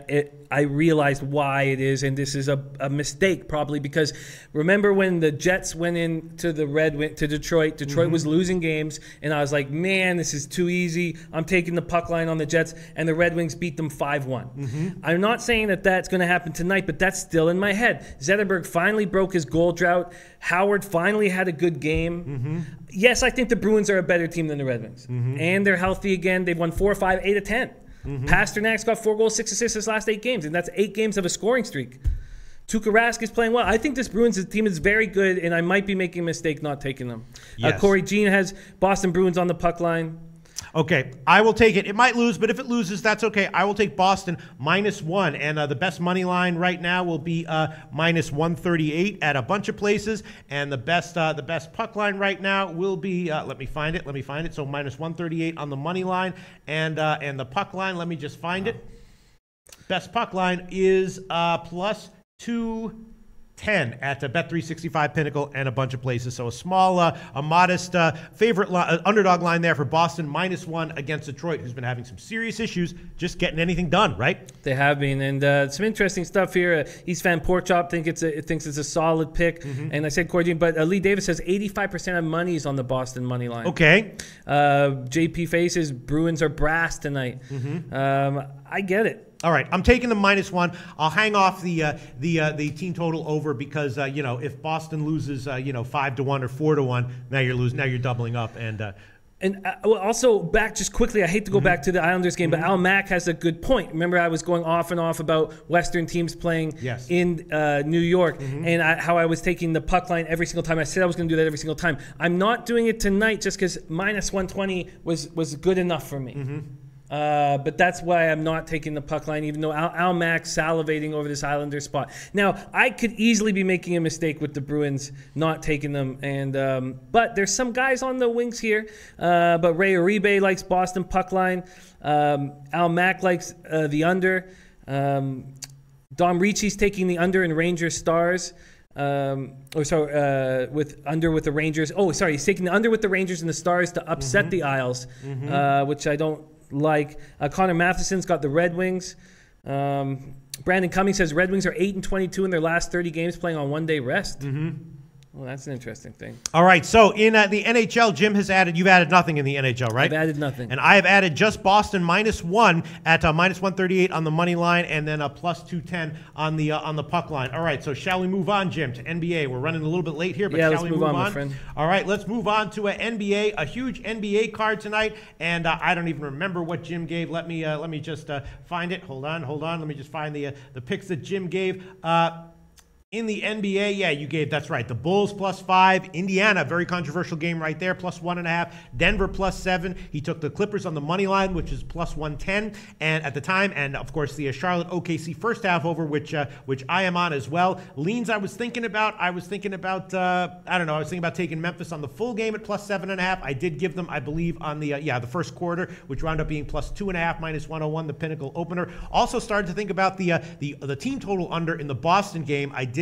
I realized why it is, and this is a mistake probably because remember when the Jets went into to Detroit. Detroit was losing games, and I was like, man, this is too easy. I'm taking the puck line on the Jets, and the Red Wings beat them 5-1. I'm not saying that that's going to happen tonight, but that's still in my head. Zetterberg finally broke his goal drought. Howard finally had a good game. Yes, I think the Bruins are a better team than the Red Wings, and they're healthy again. They've won 4 or 5, 8 of 10. Pasternak's got 4 goals, 6 assists his last 8 games, and that's 8 games of a scoring streak. Tuukka Rask is playing well. I think this Bruins team is very good, and I might be making a mistake not taking them. Yes. Corey Jean has Boston Bruins on the puck line. Okay, I will take it. It might lose, but if it loses, that's okay. I will take Boston -1, and the best money line right now will be -138 at a bunch of places, and the best puck line right now will be let me find it. So -138 on the money line, and the puck line. Let me just find it. Best puck line is +210 at Bet365 Pinnacle and a bunch of places. So a modest favorite underdog line there for Boston -1 against Detroit, who's been having some serious issues just getting anything done, right? They have been, and some interesting stuff here. East Fan Porkchop thinks it's a solid pick, and I said Cordy, but Lee Davis says 85% of money is on the Boston money line. Okay. JP Faces Bruins are brass tonight. I get it. All right, I'm taking the -1. I'll hang off the team total over because if Boston loses 5-1 or 4-1, now you're losing. Now you're doubling up And also back just quickly, I hate to go back to the Islanders game, but Al Mack has a good point. Remember, I was going off and off about Western teams playing in New York, and how I was taking the puck line every single time. I said I was going to do that every single time. I'm not doing it tonight just because -120 was good enough for me. But that's why I'm not taking the puck line, even though Al Mac's salivating over this Islander spot. Now, I could easily be making a mistake with the Bruins not taking them, but there's some guys on the wings here. But Ray Uribe likes Boston puck line. Al Mac likes the under. Dom Ricci's taking the under in Rangers Stars. With the Rangers. Oh, sorry, he's taking the under with the Rangers and the Stars to upset the Isles, which I don't like. Connor Matheson's got the Red Wings. Brandon Cummings says Red Wings are 8-22 in their last 30 games playing on one-day rest. Well, that's an interesting thing. All right, so in the NHL, Jim has added, you've added nothing in the NHL, right? I've added nothing. And I have added just Boston -1 at -138 on the money line, and then a +210 on the puck line. All right, so shall we move on, Jim, to NBA? We're running a little bit late here, but shall we move on? My friend. All right, let's move on to NBA, a huge NBA card tonight, and I don't even remember what Jim gave. Let me just find it. Hold on. Let me just find the picks that Jim gave. In the NBA, yeah, you gave, that's right, the Bulls +5, Indiana, very controversial game right there, +1.5, Denver +7. He took the Clippers on the money line, which is +110, and at the time, and of course the Charlotte OKC first half over, which I am on as well. Leans I was thinking about taking Memphis on the full game at +7.5. I did give them, I believe, on the first quarter, which wound up being +2.5, -101, the Pinnacle opener. Also started to think about the team total under in the Boston game. I did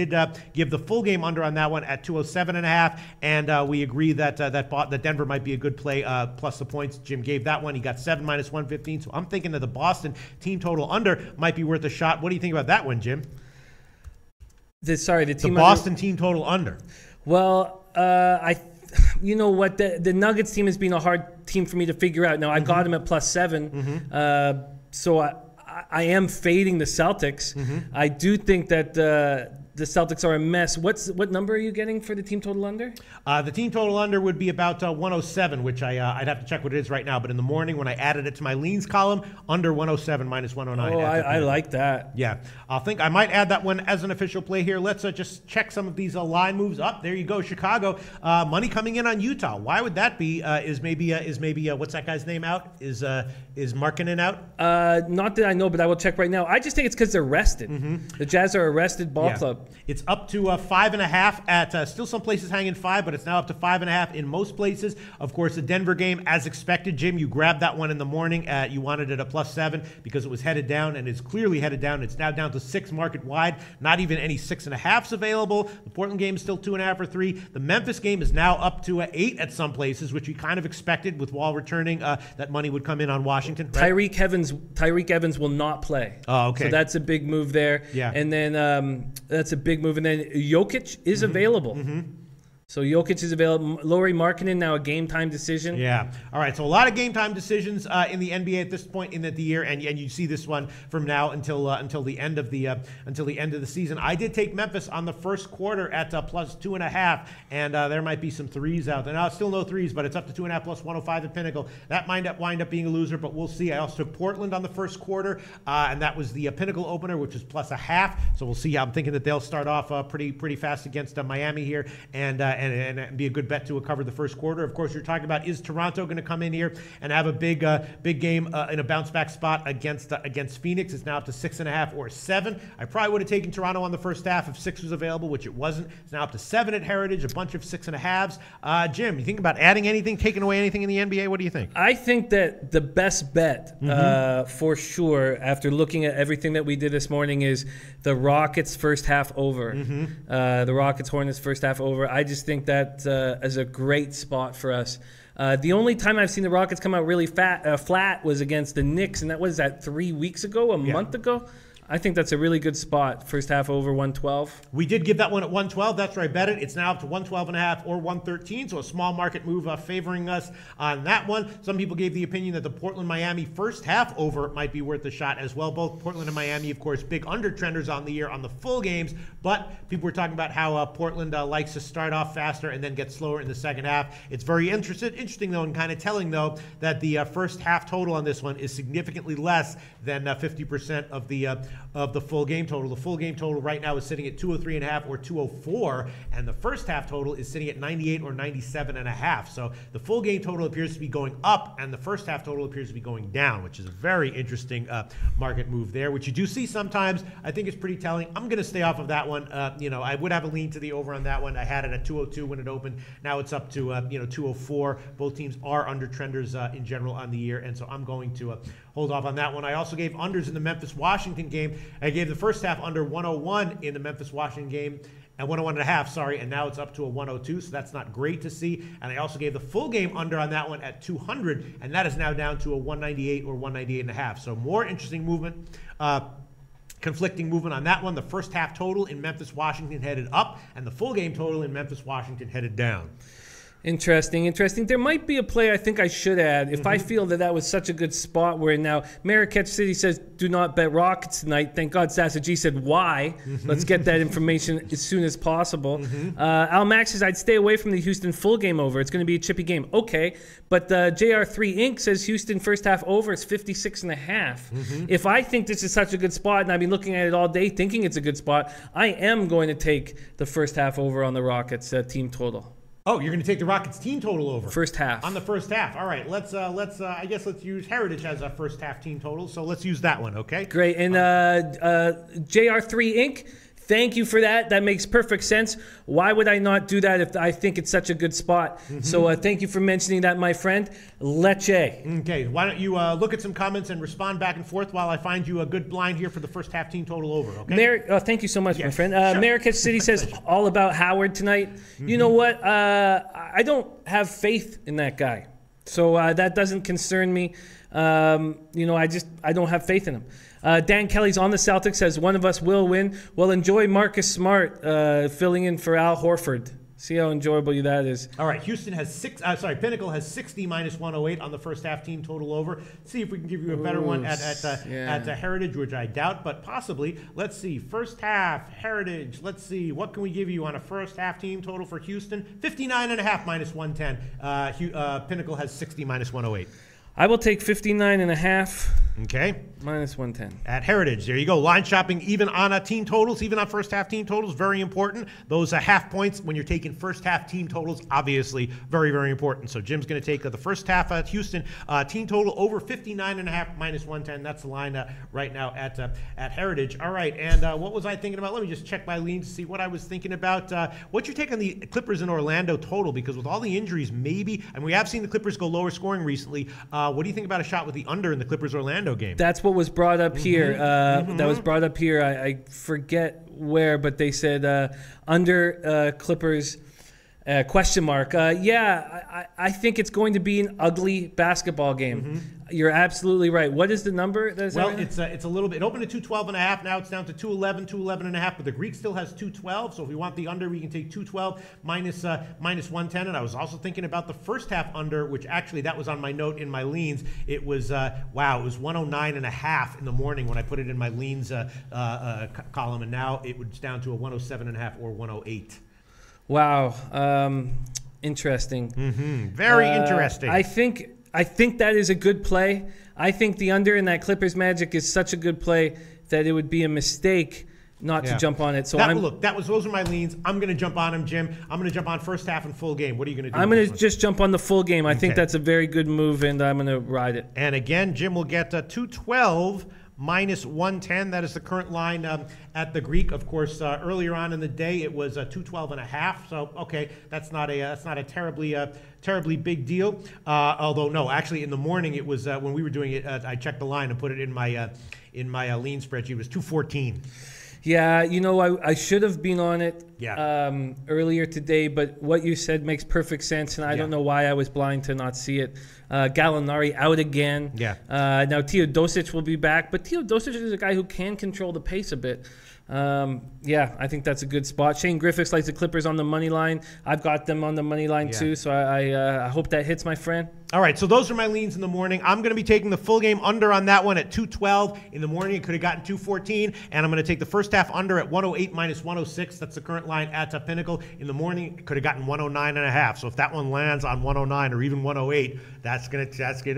give the full game under on that one at 207.5, and we agree that Denver might be a good play plus the points. Jim gave that one. He got 7 -115, so I'm thinking that the Boston team total under might be worth a shot. What do you think about that one, Jim? The Boston team total under. Well, you know what? The Nuggets team has been a hard team for me to figure out. Now, I got him at +7, so I am fading the Celtics. I do think that the Celtics are a mess. What number are you getting for the team total under? The team total under would be about 107, which I'd have to check what it is right now. But in the morning when I added it to my leans column, under 107 -109. Oh, I like that. Yeah, I think I might add that one as an official play here. Let's just check some of these line moves up. There you go, Chicago. Money coming in on Utah. Why would that be? Is maybe what's that guy's name out? Is Markkanen out? Not that I know, but I will check right now. I just think it's because they're rested. The Jazz are a rested ball club. It's up to 5.5 at still some places hanging 5, but it's now up to 5.5 in most places. Of course, the Denver game, as expected, Jim, you grabbed that one in the morning. You wanted it at +7 because it was headed down, and it's clearly headed down. It's now down to 6 market wide. Not even any 6.5s available. The Portland game is still 2.5 or 3. The Memphis game is now up to 8 at some places, which we kind of expected with Wall returning. That money would come in on Washington. Right? Tyreek Evans will not play. Oh, okay. So that's a big move there. Yeah. And then that's a big move. And then Jokic is available. So Jokic is available. Lauri Markkanen now a game time decision. Yeah. All right. So a lot of game time decisions in the NBA at this point in the year, and you see this one from now until the end of the season. I did take Memphis on the first quarter at +2.5, and there might be some threes out there. Now still no threes, but it's up to 2.5 +105 at Pinnacle. That might wind up being a loser, but we'll see. I also took Portland on the first quarter, and that was the Pinnacle opener, which is +0.5. So we'll see. I'm thinking that they'll start off pretty fast against Miami here, and be a good bet to cover the first quarter. Of course, you're talking about, is Toronto going to come in here and have a big game in a bounce back spot against Phoenix? It's now up to 6.5 or 7. I probably would have taken Toronto on the first half if 6 was available, which it wasn't. It's now up to 7 at Heritage, a bunch of 6.5s. Jim, you think about adding anything, taking away anything in the NBA? What do you think? I think that the best bet for sure, after looking at everything that we did this morning, is the Rockets first half over. The Rockets Hornets first half over. I just think that is a great spot for us. The only time I've seen the Rockets come out really flat was against the Knicks, and that was 3 weeks ago, a month ago. I think that's a really good spot. First half over 112. We did give that one at 112. That's where I bet it. It's now up to 112.5 or 113. So a small market move favoring us on that one. Some people gave the opinion that the Portland-Miami first half over might be worth a shot as well. Both Portland and Miami, of course, big under trenders on the year on the full games. But people were talking about how Portland likes to start off faster and then get slower in the second half. It's very interesting though, and kind of telling though, that the first half total on this one is significantly less than 50% of the of the full game total. The full game total right now is sitting at 203.5 or 204, and the first half total is sitting at 98 or 97.5. So the full game total appears to be going up, and the first half total appears to be going down, which is a very interesting market move there, which you do see sometimes. I think it's pretty telling. I'm going to stay off of that one. I would have a lean to the over on that one. I had it at 202 when it opened. Now it's up to 204. Both teams are under trenders in general on the year, and so I'm going to hold off on that one. I also gave unders in the Memphis-Washington game. I gave the first half under 101 in the Memphis-Washington game, and 101.5, sorry, and now it's up to a 102, so that's not great to see. And I also gave the full game under on that one at 200, and that is now down to a 198 or 198.5. So more interesting movement. Conflicting movement on that one. The first half total in Memphis-Washington headed up, and the full game total in Memphis-Washington headed down. Interesting. There might be a play I think I should add. If I feel that was such a good spot where now Marrakech City says, do not bet Rockets tonight. Thank God Sasa G said, why? Let's get that information as soon as possible. Al Max says, I'd stay away from the Houston full game over. It's going to be a chippy game. Okay, but JR3 Inc. says Houston first half over is 56.5. If I think this is such a good spot, and I've been looking at it all day thinking it's a good spot, I am going to take the first half over on the Rockets team total. Oh, you're going to take the Rockets team total over. First half. On the first half. All right, let's use Heritage as a first half team total. So let's use that one, okay? Great. And JR3 Inc., thank you for that. That makes perfect sense. Why would I not do that if I think it's such a good spot? So thank you for mentioning that, my friend. Leche. Okay, why don't you look at some comments and respond back and forth while I find you a good blind here for the first half team total over, okay? Thank you so much, my friend. Sure. Marrakech City says all about Howard tonight. You know what? I don't have faith in that guy. So that doesn't concern me. I don't have faith in him. Dan Kelly's on the Celtics, says one of us will win. Well, enjoy Marcus Smart filling in for Al Horford. See how enjoyable that is. All right, Houston has Pinnacle has 60 minus 108 on the first half team total over. See if we can give you a better one at Heritage, which I doubt, but possibly. Let's see, first half Heritage. Let's see, what can we give you on a first half team total for Houston? 59.5 minus 110. Pinnacle has 60 minus 108. I will take 59.5. Okay. Minus 110. At Heritage. There you go. Line shopping even on team totals, even on first half team totals, very important. Those half points when you're taking first half team totals, obviously very, very important. So Jim's going to take the first half at Houston team total over 59.5 minus 110. That's the line right now at Heritage. All right. And what was I thinking about? Let me just check my leans to see what I was thinking about. What's your take on the Clippers in Orlando total? Because with all the injuries, maybe, and we have seen the Clippers go lower scoring recently. What do you think about a shot with the under in the Clippers-Orlando game? That's what was brought up here. That was brought up here. I forget where, but they said under Clippers question mark. I think it's going to be an ugly basketball game. You're absolutely right. What is the number? It's a little bit. It opened at 212.5. Now it's down to 211, 211.5. But the Greek still has 212. So if we want the under, we can take 212 minus 110. And I was also thinking about the first half under, which actually that was on my note in my leans. It was it was 109.5 in the morning when I put it in my leans column, and now it was down to a 107.5 or 108. Wow, interesting. Very interesting. I think that is a good play. I think the under in that Clippers Magic is such a good play that it would be a mistake not to jump on it. So those are my leans. I'm going to jump on them, Jim. I'm going to jump on first half and full game. What are you going to do? I'm going to just jump on the full game. I think that's a very good move, and I'm going to ride it. And again, Jim will get 212 minus 110. That is the current line at the Greek. Of course, earlier on in the day, it was 212.5. So, okay, that's not a terribly big deal. Although, no, actually, in the morning, it was when we were doing it. I checked the line and put it in my lean spreadsheet. It was 214. Yeah, I should have been on it earlier today, but what you said makes perfect sense, and I don't know why I was blind to not see it. Gallinari out again. Now Teodosic will be back, but Teodosic is a guy who can control the pace a bit. I think that's a good spot. Shane Griffiths likes the Clippers on the money line. I've got them on the money line too, so I hope that hits, my friend. All right, so those are my leans in the morning. I'm going to be taking the full game under on that one at 212. In the morning, it could have gotten 214, and I'm going to take the first half under at 108 minus 106. That's the current line at Pinnacle. In the morning, it could have gotten 109.5. So if that one lands on 109 or even 108, that's gonna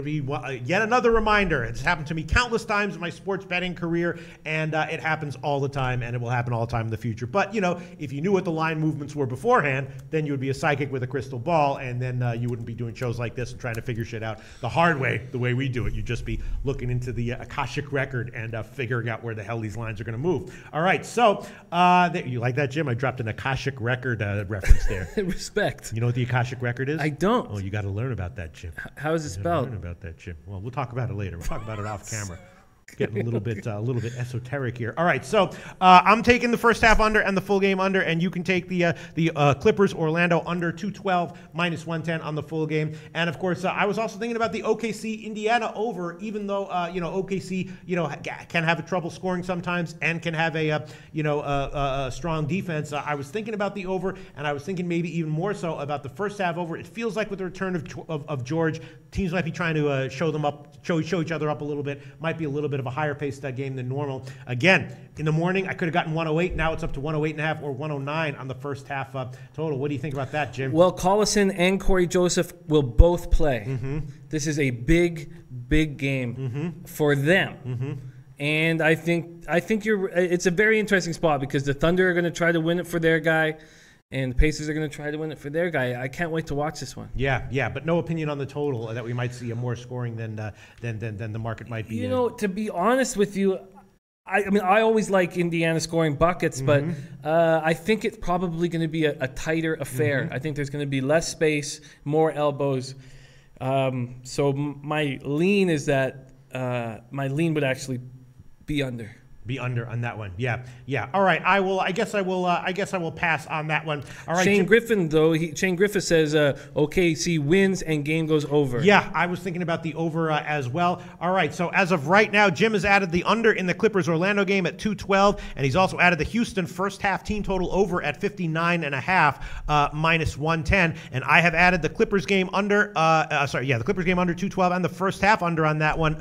be yet another reminder. It's happened to me countless times in my sports betting career, and it happens all the time, and it will happen all the time in the future. But if you knew what the line movements were beforehand, then you would be a psychic with a crystal ball, and then you wouldn't be doing shows like this and trying to figure shit out the hard way, the way we do it. You'd just be looking into the Akashic record and figuring out where the hell these lines are going to move. All right, so you like that, Jim? I dropped an Akashic record reference there. Respect. You know what the Akashic record is? I don't. Oh, you got to learn about that, Jim. How is it spelled? Learn about that, Jim. Well, we'll talk about it later. We'll talk about it off camera. Getting a little bit esoteric here. All right, so I'm taking the first half under and the full game under, and you can take the Clippers Orlando under 212 minus 110 on the full game. And of course, I was also thinking about the OKC Indiana over, even though OKC can have a trouble scoring sometimes and can have a strong defense. I was thinking about the over, and I was thinking maybe even more so about the first half over. It feels like with the return of George, teams might be trying to show each other up a little bit. Might be a little bit of a higher paced game than normal. Again, in the morning, I could have gotten 108. Now it's up to 108.5 or 109 on the first half total. What do you think about that, Jim? Well, Collison and Corey Joseph will both play. Mm-hmm. This is a big game for them. Mm-hmm. And I think it's a very interesting spot because the Thunder are going to try to win it for their guy, and the Pacers are going to try to win it for their guy. I can't wait to watch this one. Yeah, but no opinion on the total that we might see a more scoring than the market might be. To be honest with you, I always like Indiana scoring buckets, but I think it's probably going to be a tighter affair. I think there's going to be less space, more elbows. So my lean is that my lean would actually be under. Be under on that one. Yeah. All right. I guess I will pass on that one. All right. Shane Griffin says OKC wins and game goes over. Yeah, I was thinking about the over as well. All right. So as of right now, Jim has added the under in the Clippers Orlando game at 212, and he's also added the Houston first half team total over at 59.5 minus 110, and I have added the Clippers game under. The Clippers game under 212 and the first half under on that one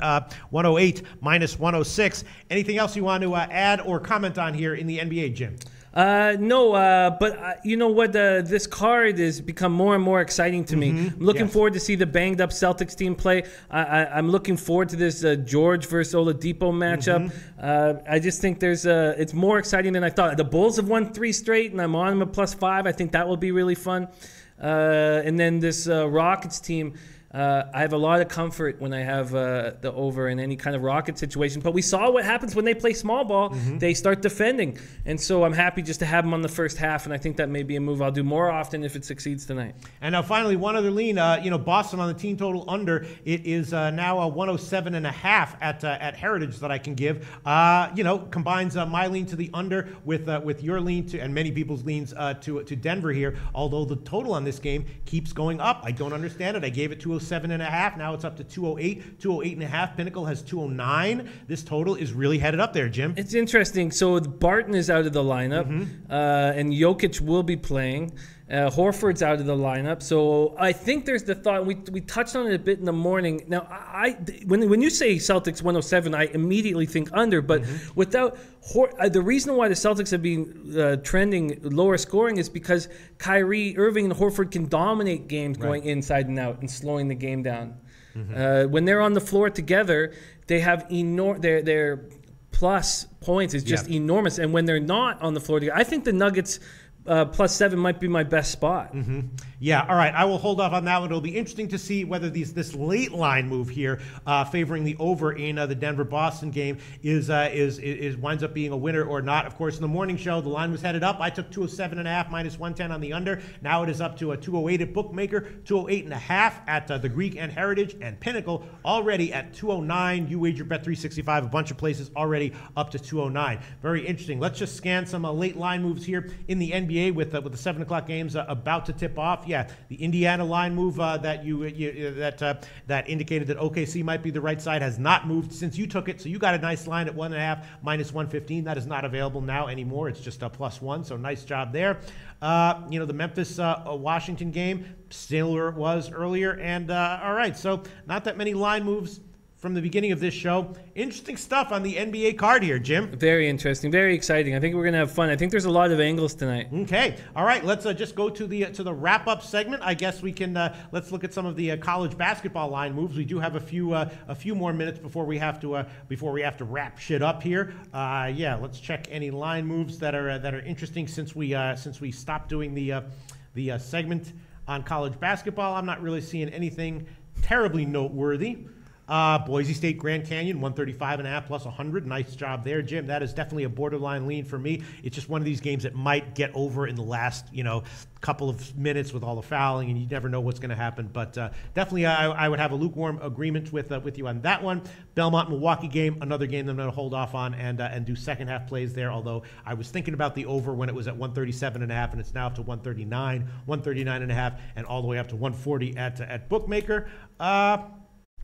108 minus 106. Anything else you want to add or comment on here in the NBA, Jim? No, but you know what? This card has become more and more exciting to me. I'm looking forward to see the banged up Celtics team play. I'm looking forward to this George versus Oladipo matchup. I just think it's more exciting than I thought. The Bulls have won 3 straight, and I'm on them at +5. I think that will be really fun. And then this Rockets team. I have a lot of comfort when I have the over in any kind of Rocket situation. But we saw what happens when they play small ball. They start defending. And so I'm happy just to have them on the first half, and I think that may be a move I'll do more often if it succeeds tonight. And now finally, one other lean. Boston on the team total under. It is now a 107.5 at Heritage that I can give. Combines my lean to the under with your lean to, and many people's leans to Denver here. Although the total on this game keeps going up. I don't understand it. I gave it 207.5. Now it's up to 208, 208.5. Pinnacle has 209. This total is really headed up there, Jim. It's interesting. So Barton is out of the lineup, and Jokic will be playing. Horford's out of the lineup. So I think there's the thought, we touched on it a bit in the morning. Now, when you say Celtics 107, I immediately think under. But without the reason why the Celtics have been trending lower scoring is because Kyrie Irving and Horford can dominate games going inside and out and slowing the game down. When they're on the floor together, they have their plus points is just enormous. And when they're not on the floor together, I think the Nuggets +7 might be my best spot. Yeah, all right. I will hold off on that one. It'll be interesting to see whether this late line move here, favoring the over in the Denver-Boston game, is winds up being a winner or not. Of course, in the morning show, the line was headed up. I took 207.5 minus 110 on the under. Now it is up to a 208 at Bookmaker, 208.5 at the Greek and Heritage, and Pinnacle already at 209. You wager bet 365, a bunch of places already up to 209. Very interesting. Let's just scan some late line moves here in the NBA with the 7 o'clock games about to tip off. Yeah, the Indiana line move that indicated that OKC might be the right side has not moved since you took it. So you got a nice line at 1.5 minus 115. That is not available now anymore. It's just a +1. So nice job there. The Memphis Washington game still where it was earlier. And all right, so not that many line moves from the beginning of this show. Interesting stuff on the NBA card here, Jim. Very interesting, very exciting. I think we're gonna have fun. I think there's a lot of angles tonight. Okay, all right. Let's just go to the wrap up segment. I guess we can let's look at some of the college basketball line moves. We do have a few more minutes before we have to wrap shit up here. Yeah, let's check any line moves that are interesting since we stopped doing the segment on college basketball. I'm not really seeing anything terribly noteworthy. Boise State Grand Canyon, 135.5 plus 100. Nice job there, Jim. That is definitely a borderline lean for me. It's just one of these games that might get over in the last, couple of minutes with all the fouling, and you never know what's going to happen. But definitely, I would have a lukewarm agreement with you on that one. Belmont Milwaukee game, another game that I'm going to hold off on and do second half plays there. Although I was thinking about the over when it was at 137.5, and it's now up to 139.5, and all the way up to 140 at Bookmaker.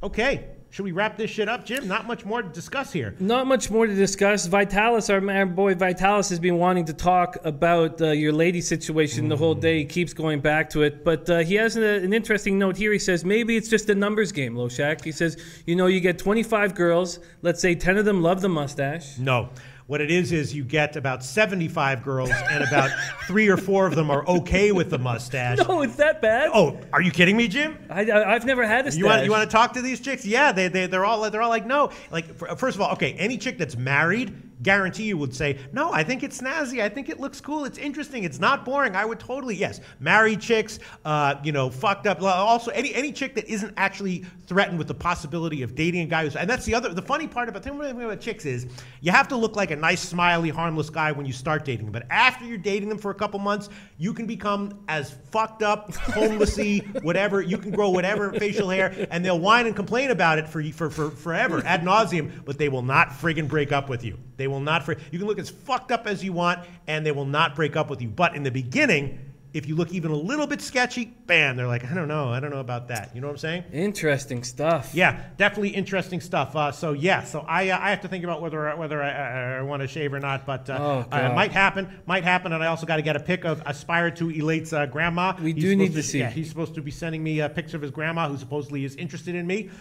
Okay. Should we wrap this shit up, Jim? Not much more to discuss here. Not much more to discuss. Vitalis, our boy Vitalis, has been wanting to talk about your lady situation the whole day. He keeps going back to it. But he has an interesting note here. He says, maybe it's just a numbers game, Loshak. He says, you get 25 girls. Let's say 10 of them love the mustache. No. What it is you get about 75 girls and about 3 or 4 of them are okay with the mustache. No, it's that bad. Oh, are you kidding me, Jim? I've never had a stash. You want to talk to these chicks? Yeah, they're all like, no. Like, first of all, okay, any chick that's married, guarantee you would say, no, I think it's snazzy. I think it looks cool. It's interesting. It's not boring. I would totally, yes. Married chicks, fucked up. Also, any chick that isn't actually threatened with the possibility of dating a guy who's, and that's the funny part about chicks is you have to look like a nice, smiley, harmless guy when you start dating them. But after you're dating them for a couple months, you can become as fucked up, homelessy, whatever. You can grow whatever facial hair, and they'll whine and complain about it for forever, ad nauseum, but they will not friggin' break up with you. They will not. You can look as fucked up as you want, and they will not break up with you. But in the beginning, if you look even a little bit sketchy, bam, they're like, I don't know about that. You know what I'm saying? Interesting stuff. Yeah, definitely interesting stuff. So I have to think about whether I want to shave or not. But it might happen, and I also got to get a pic of Aspire to Elate's grandma. We do need to see. Yeah, he's supposed to be sending me a picture of his grandma, who supposedly is interested in me.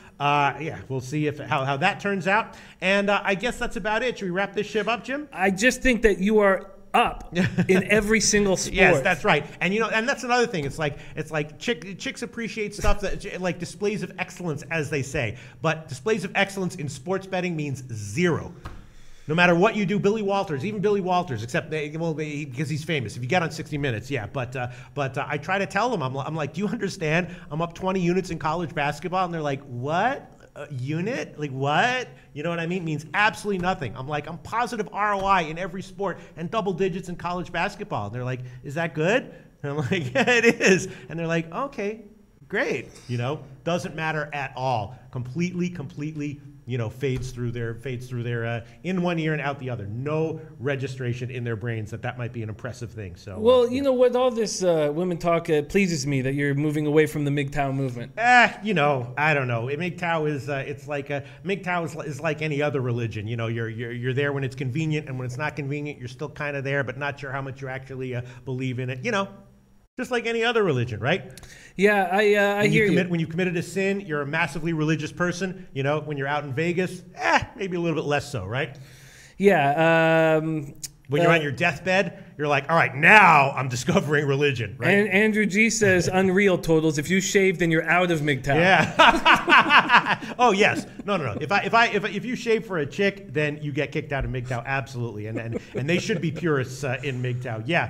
We'll see how that turns out. And I guess that's about it. Should we wrap this shit up, Jim? I just think that you are up in every single sport. Yes, that's right. And and that's another thing. It's like chicks appreciate stuff that like displays of excellence, as they say. But displays of excellence in sports betting means zero. No matter what you do, Billy Walters, except because he's famous. If you get on 60 Minutes, yeah. But I try to tell them, I'm like, do you understand? I'm up 20 units in college basketball, and they're like, what? Unit? Like what? You know what I mean? It means absolutely nothing. I'm like, I'm positive ROI in every sport and double digits in college basketball. And they're like, is that good? And I'm like, yeah, it is. And they're like, okay, great. Doesn't matter at all. Completely fades through their in one ear and out the other. No registration in their brains that might be an impressive thing. So what all this women talk pleases me that you're moving away from the MGTOW movement. I don't know. MGTOW is MGTOW is like any other religion. You're there when it's convenient, and when it's not convenient, you're still kind of there, but not sure how much you actually believe in it. Just like any other religion, right? Yeah, I hear you. When you committed a sin, you're a massively religious person. When you're out in Vegas, maybe a little bit less so, right? Yeah. When you're on your deathbed, you're like, all right, now I'm discovering religion, right? And Andrew G says, unreal totals. If you shave, then you're out of MGTOW. Yeah. Oh, yes. No. If you shave for a chick, then you get kicked out of MGTOW, absolutely. And they should be purists in MGTOW. Yeah.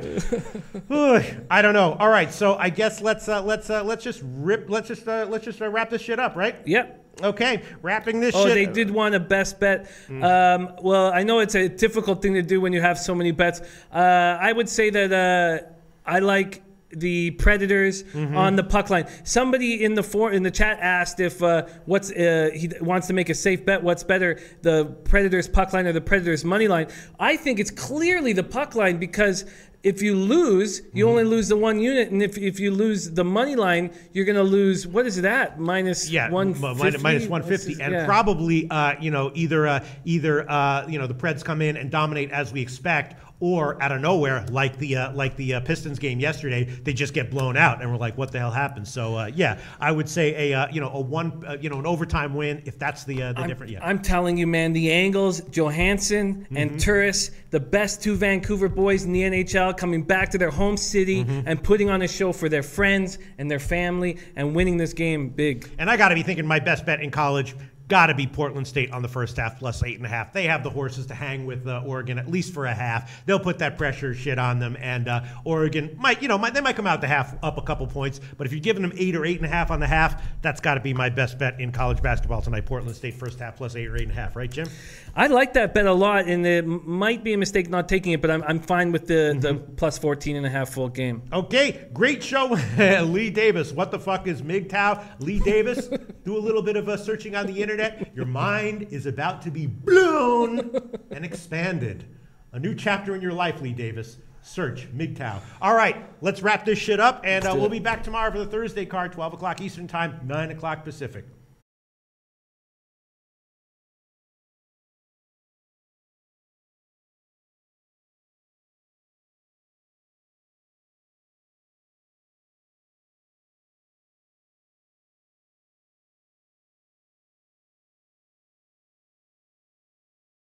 I don't know. All right. So I guess let's just wrap this shit up, right? Yep. Okay, wrapping this shit. Oh, they did want a best bet. Well, I know it's a difficult thing to do when you have so many bets. I would say that I like the Predators on the puck line. Somebody in the chat asked if he wants to make a safe bet. What's better, the Predators puck line or the Predators money line? I think it's clearly the puck line, because if you lose, you only lose the 1 unit, and if you lose the money line, you're going to lose, what is it at? Minus 150? Minus 150. And probably, either the Preds come in and dominate as we expect, or out of nowhere, like the Pistons game yesterday, they just get blown out, and we're like, what the hell happened? So yeah, I would say an overtime win, if that's the different. Yeah, I'm telling you, man, the Angles, Johansson and Turris, the best two Vancouver boys in the NHL, coming back to their home city and putting on a show for their friends and their family and winning this game big. And I got to be thinking my best bet in college got to be Portland State on the first half plus 8.5. They have the horses to hang with Oregon at least for a half. They'll put that pressure shit on them, and Oregon might come out the half up a couple points. But if you're giving them 8 or 8.5 on the half, that's got to be my best bet in college basketball tonight. Portland State first half plus 8 or 8.5, right, Jim? I like that bet a lot, and it might be a mistake not taking it, but I'm fine with the plus 14.5 full game. Okay, great show. Lee Davis, what the fuck is MGTOW? Lee Davis, do a little bit of searching on the internet. Your mind is about to be blown and expanded. A new chapter in your life, Lee Davis. Search MGTOW. All right, let's wrap this shit up, and we'll be back tomorrow for the Thursday card, 12 o'clock Eastern Time, 9 o'clock Pacific.